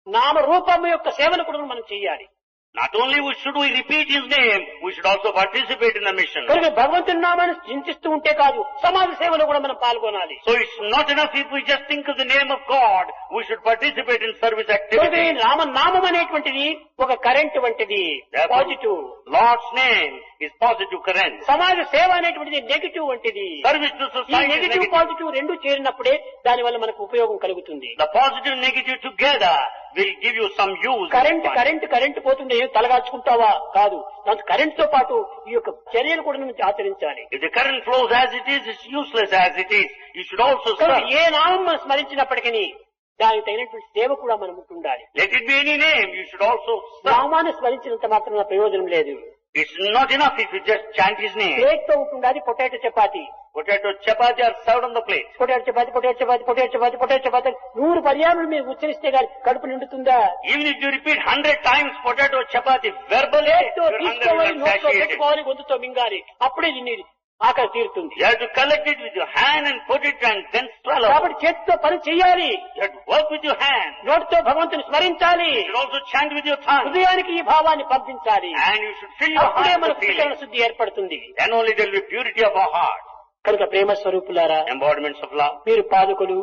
నామ రూపం యొక్క సేవను కూడా మనం చేయాలి. Not only should we repeat his name, we should also participate in the mission. కనుక భగవంతుని నామాన్ని చింతిస్తూ ఉంటే కాదు, సమాజ సేవలో కూడా మనం పాల్గొనాలి. So it's not enough if we just think of the name of God, we should participate in service కనుక ఈ activities. నామం అనేటువంటిది ఒక కరెంట్ వంటిది, positive. Lord's name is positive current. సమాజ సేవ అనేటువంటిది నెగిటివ్ వంటిది. Service to ఈ society is negative negative. Positive రెండు చేరినప్పుడే దాని వల్ల మనకు ఉపయోగం కలుగుతుంది. The positive and negative together will give you some use. Current పోతుండే తలగాచుకుంటావా కాదు, దాంతో కరెంట్ తో పాటు ఈ యొక్క చర్యలు కూడా మనం ఆచరించాలి. If the current flows as it is, it's useless as it is. You should also కనుక serve. ఏ నామం మనం స్మరించినప్పటికీ దానికి తగినటువంటి సేవ కూడా మనం ఉండాలి. Let it be any name, you should also serve. నామాన్ని స్మరించినంత మాత్రం ప్రయోజనం లేదు. It's not enough if you just chant his name. Plate తో ఉంటుండాలి potato chapati. Potato chapati are served on the plate. Potato chapati 100 పర్యాలు మీరు ఉచ్చరిస్తే గాని కడుపు నిండుతుందా? Even if you repeat 100 times potato chapati verbally, plate తో your hunger తీసుకోవాలి, will నోట్లో satiate. పెట్టుకోవాలి, గొంతుతో మింగాలి, అప్పుడే దీన్ని ఆకలి తీరుతుంది. You have to collect it with your hand and put it and then swallow. కాబట్టి చేతితో పని చేయాలి, You have to work with your hand. నోటితో భగవంతుని స్మరించాలి, You should also chant with your tongue. హృదయానికి ఈ భావాన్ని పంపించాలి. And you should fill your అప్పుడే heart with మనకు త్రికరణ feeling. శుద్ధి ఏర్పడుతుంది. Then only there will be purity of our heart. కనుక ప్రేమ స్వరూపులారా, Embodiments of love. మీరు పాదకులు,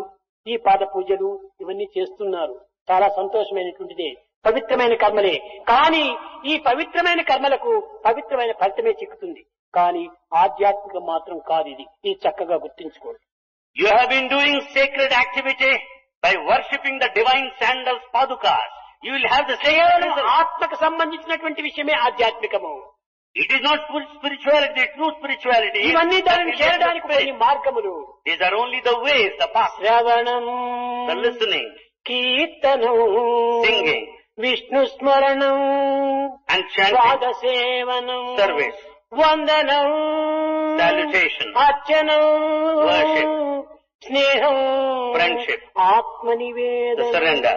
ఈ పాద పూజలు ఇవన్నీ చేస్తున్నారు, చాలా సంతోషమైనటువంటిదే, పవిత్రమైన కర్మలే. కానీ ఈ పవిత్రమైన కర్మలకు పవిత్రమైన ఫలితమే చిక్కుతుంది, కానీ ఆధ్యాత్మికం మాత్రం కాదు. ఇది చక్కగా గుర్తించుకోండి. You have been doing sacred activity by worshipping the divine sandals padukas. You will have the same కేవలం result. ఆత్మకు సంబంధించినటువంటి విషయమే ఆధ్యాత్మికము. It is not spirituality, true spirituality. ఇవన్నీ దానిని That is చేరడానికి the కొన్ని spirit. మార్గములు. These are only the ways, the path. శ్రవణం, The listening, కీర్తనం, singing, విష్ణు స్మరణం, and chanting, పాదసేవనం, service, వందనం, salutation, అర్చనం, worship, స్నేహం, friendship, the ఆత్మనివేదన. surrender.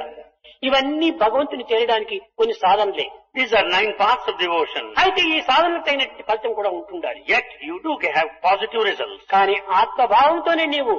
ఇవన్నీ భగవంతుని చేరడానికి కొన్ని సాధనలే. These are 9 paths of devotion. అయితే ఈ సాధనకు తగినటువంటి ఫలితం కూడా ఉంటుండాలి. Yet you do have positive results. కానీ ఆత్మభావంతోనే నీవు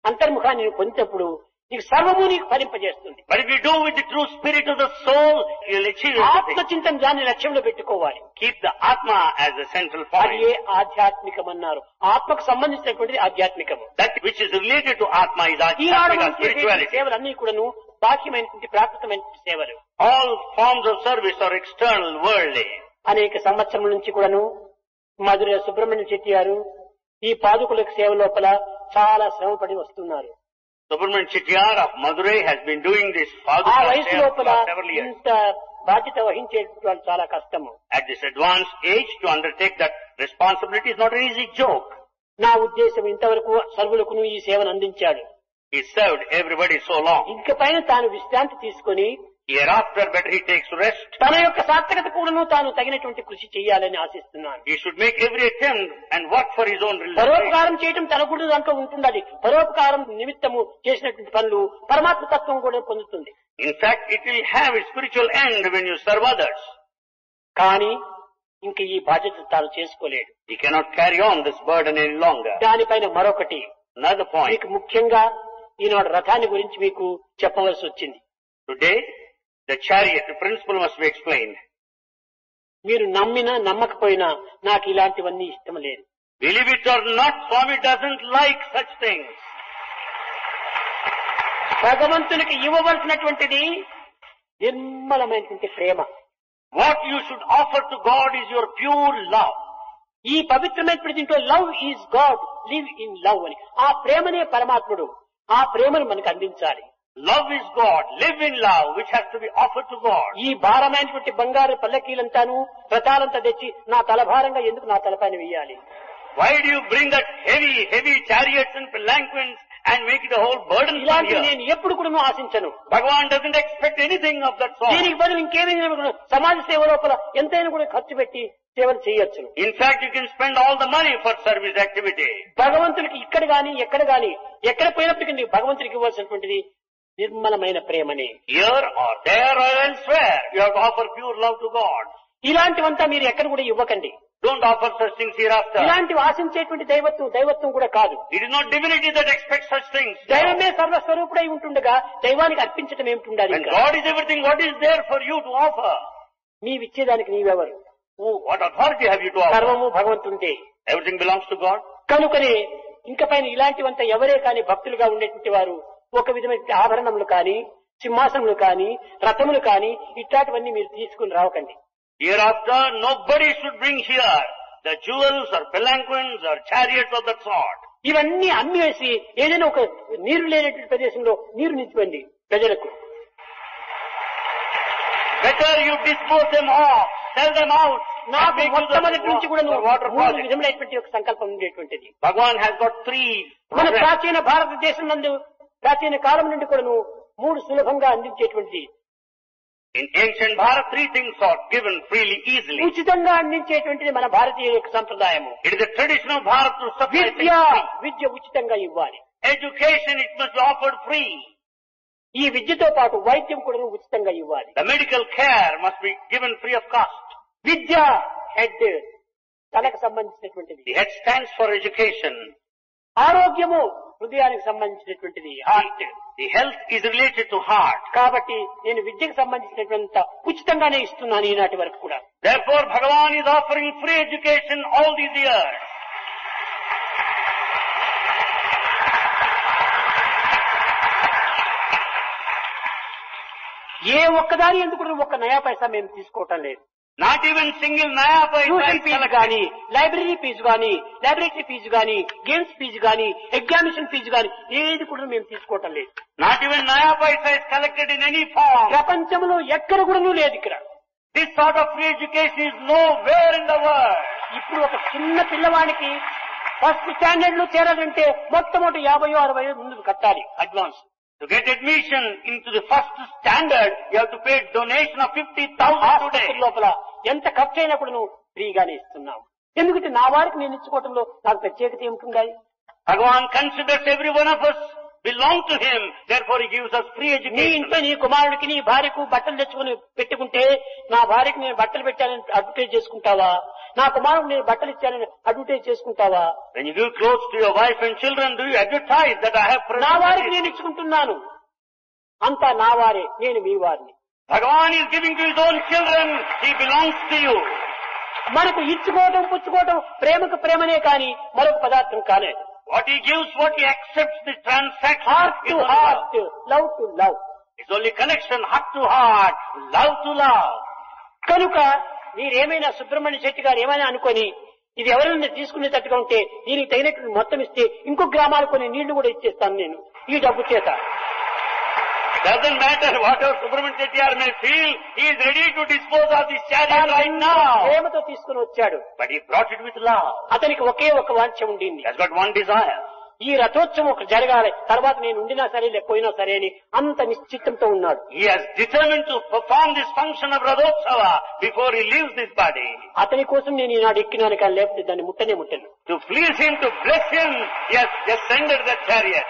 అంతర్ముఖాన్ని నీవు పొందినప్పుడు నీకు సర్వము నీకు ఫలింపజేస్తుంది. But if you do with the true spirit of the soul, you'll achieve ఆత్మ everything. చింతన దాన్ని లక్ష్యంలో పెట్టుకోవాలి. Keep the Atma as the central అది ఏ point. ఆధ్యాత్మికం అన్నారు. ఆత్మకు సంబంధించినటువంటిది ఆధ్యాత్మికము. That which is related to Atma is Eenadu Atmika మనం చేసే spirituality. సేవలన్నీ కూడాను బాహ్యమైనటువంటి ప్రాకృతమైనటువంటి సేవలు. All forms of service are external, worldly. అనేక సంవత్సరముల నుంచి కూడాను మధుర సుబ్రహ్మణ్య చెట్టి గారు ఈ పాదుకులకు సేవ లోపల చాలా శ్రమపడి వస్తున్నారు. Subramanian Chettiar of Madurai has been doing this ఆ Paduka వయసు sale లోపల for several years. ఇంత బాధ్యత వహించేటువంటి చాలా కష్టము. At this advanced age, to undertake that responsibility is not an easy joke. నా ఉద్దేశం ఇంతవరకు సర్వులకు ఈ సేవను అందించాడు. He served everybody so long. ఇంక పైన తాను విశ్రాంతి తీసుకొని Hereafter, better he takes rest. తన యొక్క సార్థకత కూడాను తాను తగినటువంటి కృషి చేయాలని ఆశిస్తున్నాను. He should make every attempt and work for his own realization. పరోపకారం చేయటం తన కూడా దాంట్లో ఉంటుండాలి. పరోపకారం నిమిత్తము చేసినటువంటి పనులు పరమాత్మ తత్వం కూడా పొందుతుంది. In fact, it will have its spiritual end when you serve others. కానీ ఇంక ఈ బాధ్యత తాను చేసుకోలేడు. He cannot carry on this burden any longer. దానిపైన మరొకటి Another point. మీకు ముఖ్యంగా ఈనాడు రథాన్ని గురించి మీకు చెప్పవలసి వచ్చింది. Today, the chariot, the principle must be explained. మీరు నమ్మినా నమ్మకపోయినా నాకు ఇలాంటివన్నీ ఇష్టం లేదు. Believe it or not, Swami doesn't like such things. భగవంతునికి ఇవ్వవలసినటువంటిది నిర్మలమైనటువంటి ప్రేమ. What you should offer to God is your pure love. ఈ పవిత్రమైనటువంటి దీంట్లో love is God, live in love అని, ఆ ప్రేమనే పరమాత్ముడు, ఆ ప్రేమను మనకు అందించాలి. Love is God, live in love, which has to be offered to God. ఈ భారమైనటువంటి బంగారు పల్లకీలంతాను రథాలంతా తెచ్చి నా తలభారంగా ఎందుకు నా తలపైన వేయాలి? Why do you bring that heavy chariots and palanquins and make it a whole burden from ఇలాంటివి here? నేను ఎప్పుడు కూడా ఆశించను. Bhagavan doesn't expect anything of that sort. దీనికి బదులు ఇంకేమైనా సమాజ సేవ లోపల ఎంతైనా కూడా ఖర్చు పెట్టి సేవలు చేయొచ్చు. In fact, you can spend all the money for service activity. భగవంతుడికి ఇక్కడ గాని ఎక్కడ గాని ఎక్కడ పోయినప్పటికీ నీకు భగవంతుడికి ఇవ్వాల్సినటువంటిది నిర్మలమైన ప్రేమని. Here or there or elsewhere, you have to offer pure love to God. ఇలాంటివంతా మీరు ఎక్కడ కూడా ఇవ్వకండి. Don't offer such things hereafter. ఇలాంటివి ఆశించేటువంటి దైవత్వం కూడా కాదు. It is not divinity that expects such things. దైవమే సర్వస్వరూపుడై ఉంటుండగా దైవానికి అర్పించడం ఏమిటి? When God is everything, what is there for you to offer? నీవిచ్చేదానికి నీవెవరు? What authority have you to offer? సర్వము భగవంతుడే. Everything belongs to God. కనుకనే ఇంక పైన ఇలాంటివంతా ఎవరే కాని భక్తులుగా ఉండేటువంటి వారు ఒక విధమైన ఆభరణములు కాని, సింహాసనములు కాని, రథములు కాని ఇట్లాంటివన్నీ మీరు తీసుకుని రావకండి. Hereafter, nobody should bring here the jewels or palanquins or chariots of that sort. ఇవన్నీ అమ్మివేసి ఏదైనా ఒక నీరు లేనటువంటి ప్రదేశంలో నీరు నింపండి ప్రజలకు. Better you dispose them off, sell them out. నాకు మొట్టమొదటి నుంచి కూడా మూడు విధములైనటువంటి ఒక సంకల్పం ఉండేటువంటిది. Bhagavan has got three. మన ప్రాచీన భారతదేశం నందు ప్రాచీన కాలం నుండి కూడా మూడు సులభంగా అందించేటువంటి, In ancient Bharat, three things are given freely, easily. ఉచితంగా అందించేటువంటిది మన భారతీయుల యొక్క సంప్రదాయము. It is the tradition of Bharat to supply things free. విద్య ఉచితంగా ఇవ్వాలి. Education, it must be offered free. ఈ విద్యతో పాటు వైద్యం కూడా ఉచితంగా ఇవ్వాలి. The medical care must be given free of cost. Vidya head, తలకు సంబంధించినటువంటిది. The head stands for education. ఆరోగ్యము హృదయానికి సంబంధించినటువంటిది, heart. The health is related to heart. కాబట్టి నేను విద్యకు సంబంధించినటువంటి ఉచితంగానే ఇస్తున్నాను ఈనాటి వరకు కూడా. Therefore, Bhagavan is offering free education all these years. ఏ ఒక్కదాని ఎందుకు ఒక్క నయా పైసా మేము తీసుకోవటం లేదు. Not even single naya tuition fee paisa. గాని, లైబ్రరీ ఫీజు గాని, లాబొరేటరీ ఫీజు గాని, గేమ్స్ ఫీజు గాని, ఎగ్జామినేషన్ ఫీజు గాని ఏది కూడా మేము తీసుకోవటం లేదు. Not even naya paisa is collected in any form. ప్రపంచంలో ఎక్కడ కూడా లేదు ఇక్కడ. This sort of free education is nowhere in the world. ఇప్పుడు ఒక చిన్న పిల్లవాడికి ఫస్ట్ స్టాండర్డ్ లో చేరాలంటే మొట్టమొదటి 50-60 ముందు కట్టాలి advance. To get admission into the first standard, you have to pay donation of 50,000 today. లోపల ఎంత ఖర్చు అయినప్పుడు నువ్వు ఫ్రీగానే ఇస్తున్నావు. ఎందుకంటే నా వారికి నేను ఇచ్చుకోవటంలో నాకు ప్రత్యేకత ఏమిటి? Bhagavan considers every one of us belong to him, therefore he gives us free నీ education. ఇంట్లో నీ కుమారుడికి నీ భార్యకు బట్టలు తెచ్చుకుని పెట్టుకుంటే నా భార్యకి నేను బట్టలు పెట్టానని అడ్వర్టైజ్ చేసుకుంటావా? నా కుమారుడికి నేను బట్టలు ఇచ్చానని అడ్వర్టైజ్ చేసుకుంటావా? When you give clothes to your wife and children, do you advertise that I have నా వారికి presents? నేను ఇచ్చుకుంటున్నాను, అంతా నా వారే, నేను మీ వారిని. Bhagavan is giving to his own children, he belongs to you. మనకు ఇచ్చుకోవటం పుచ్చుకోవటం ప్రేమకు ప్రేమనే కాని మరొక పదార్థం కాలేదు. What he gives, what he accepts, the transaction heart is to only heart, love to love. It's only connection, heart to heart, love to love. కనుక మీరేమైనా సుబ్రహ్మణ్య శెట్టి గారు ఏమైనా అనుకొని ఇది ఎవరైనా తీసుకునేటట్టుగా ఉంటే దీనికి తగినట్టు మొత్తం ఇస్తే ఇంకో గ్రామాలకు కొన్ని నీళ్లు కూడా ఇచ్చేస్తాను నేను ఈ డబ్బు చేత. Doesn't matter whatever Subramanian Chettiar may feel, he is ready to dispose of this chariot right now. ప్రేమతో తీసుకుని వచ్చాడు. But he brought it with love. అతనికి ఒకే ఒక వాంఛ ఉండింది. He has got one desire. ఈ రథోత్సవం ఒక జరగాలి, తర్వాత నేను ఉండినా సరే లేకపోయినా సరే అని అంత నిశ్చిత్తంతో ఉన్నాడు. He has determined to perform this function of Radhotsava before he leaves this body. అతని కోసం నేను ఈనాడు ఎక్కినాను కానీ లేకపోతే దాన్ని ముట్టనే ముట్టను. To please him, to bless him, he has descended that chariot.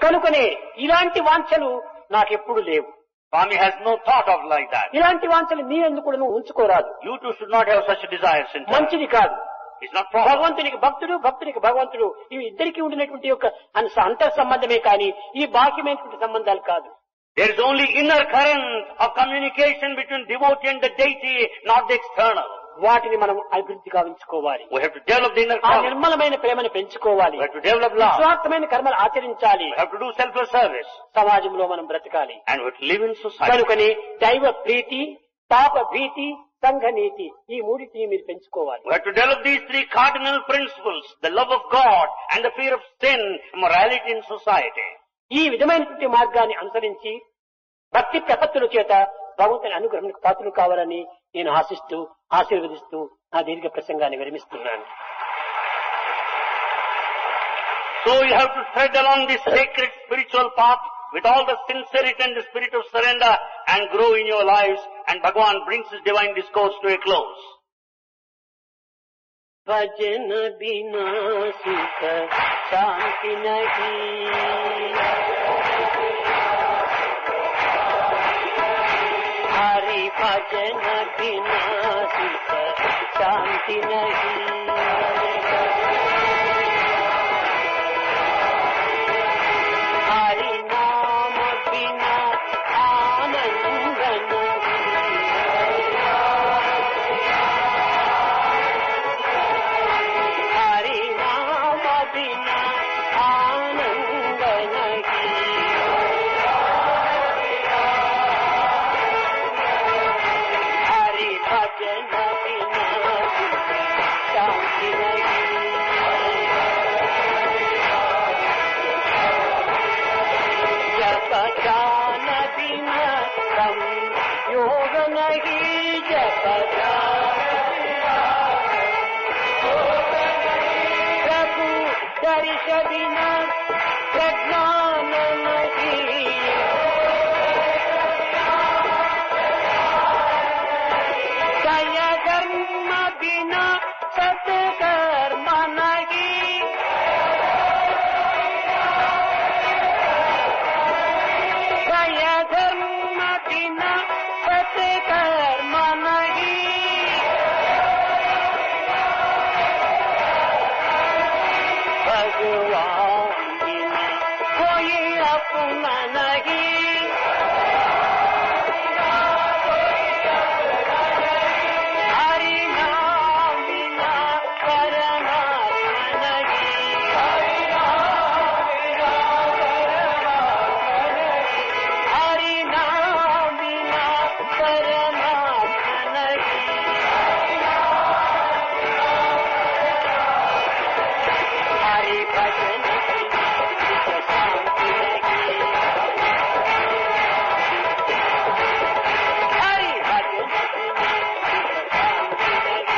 కనుకనే ఇలాంటి వాంఛలు నాకెప్పుడు లేవు. Swami has no thought of like that. ఇలాంటి వాంఛలు మీ ఎందుకు కూడా నువ్వు ఉంచుకోరాదు. You too should not have such desires in time. మంచిది కాదు. It's not proper. భగవంతునికి భక్తుడు, భక్తునికి భగవంతుడు ఇవి ఇద్దరికి ఉండినటువంటి యొక్క అంతర్ సంబంధమే కానీ ఈ బాహ్యమైనటువంటి సంబంధాలు కాదు. There is only inner current of communication between devotee and the deity, not the external. వాటిని మనం అభివృద్ధి గావించుకోవాలి. We have to develop the inner ఆ current. నిర్మలమైన ప్రేమను పెంచుకోవాలి. We have to develop love. నిస్వార్థమైన కర్మలు ఆచరించాలి. We have to do selfless service. సమాజంలో మనం బ్రతకాలి. And we have to live in society. కనుకని దైవ ప్రీతి, పాప భీతి, సంఘ నీతి ఈ మూడింటిని మీరు పెంచుకోవాలి. We have to develop these three cardinal principles, the love of God and the fear of sin, morality in society. ఈ విధమైనటువంటి మార్గాన్ని అనుసరించి భక్తి ప్రపత్తుల చేత భగవంతుని అనుగ్రహానికి పాత్రలు కావాలని నేను ఆశిస్తూ ఆశీర్వదిస్తూ నా దీర్ఘ ప్రసంగాన్ని విరమిస్తున్నాను. So you have to tread along this sacred spiritual path with all the sincerity and the spirit of surrender and grow in your lives, and Bhagavan brings his divine discourse to a close. भजन बिना सुख शांति नहीं, हरि भजन बिना सुख शांति नहीं, हरि नाम बिना आनंद नहीं, हरि नाम बिना आनंद नहीं, हरि भजन बिना सुख शांति नहीं, जप ध्यान बिना हम योग नहीं, जप प्रभु दर्श बिना प्रज्ञान नहीं, जय धर्म बिना सत्कर्म नहीं, जय धर्म बिना सत्कर्म नहीं, भगवान बिना कोई अपना नहीं, हरि नाम बिना परमात्मा नहीं, हरि नाम बिना परमात्मा नहीं, हरि भजन बिना सुख शांति नहीं, हरि भजन बिना सुख शांति नहीं,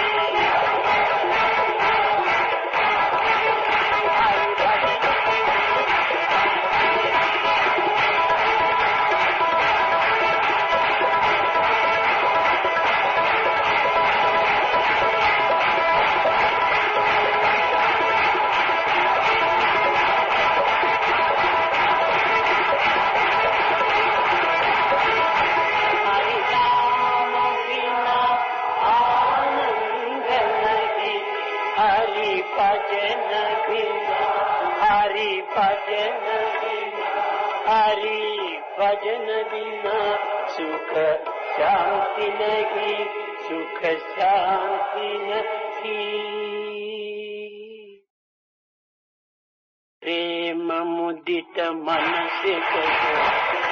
हरि भजन हरि नाम बिना आनंद नहीं, हरि भजन बिना, हरि भजन बिना, हरि भजन बिना सुख शांति नहीं, सुख शांति नहीं। प्रेम मुदित मन से कहो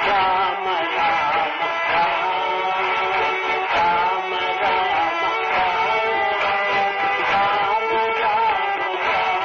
राम राम राम, राम राम राम, राम राम राम,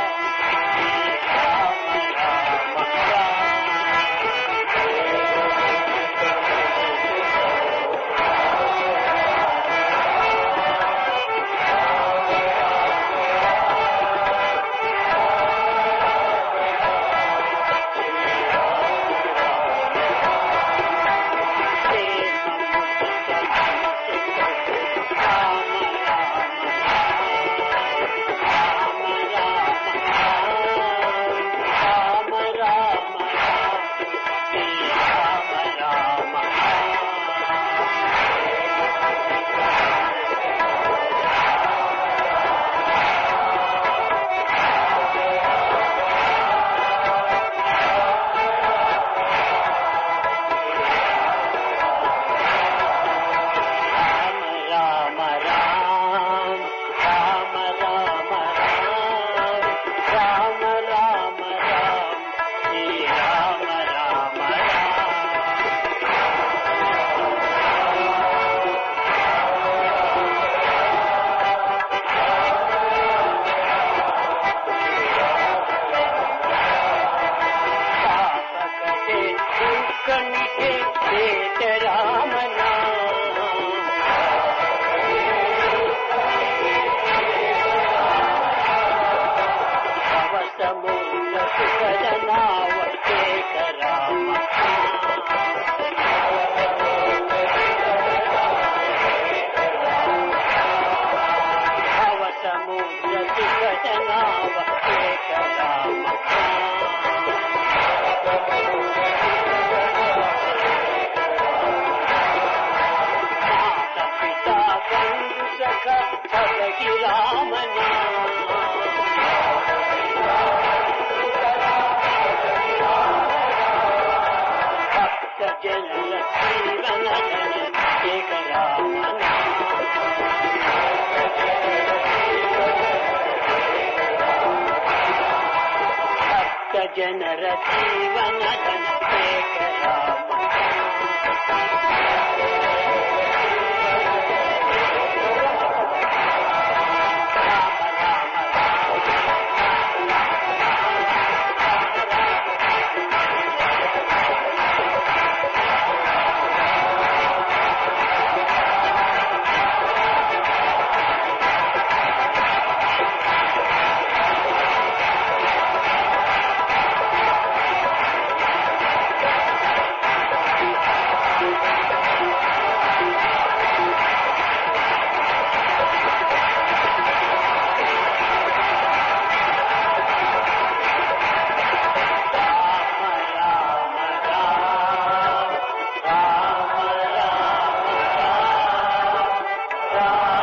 जनर जीवन धन Ram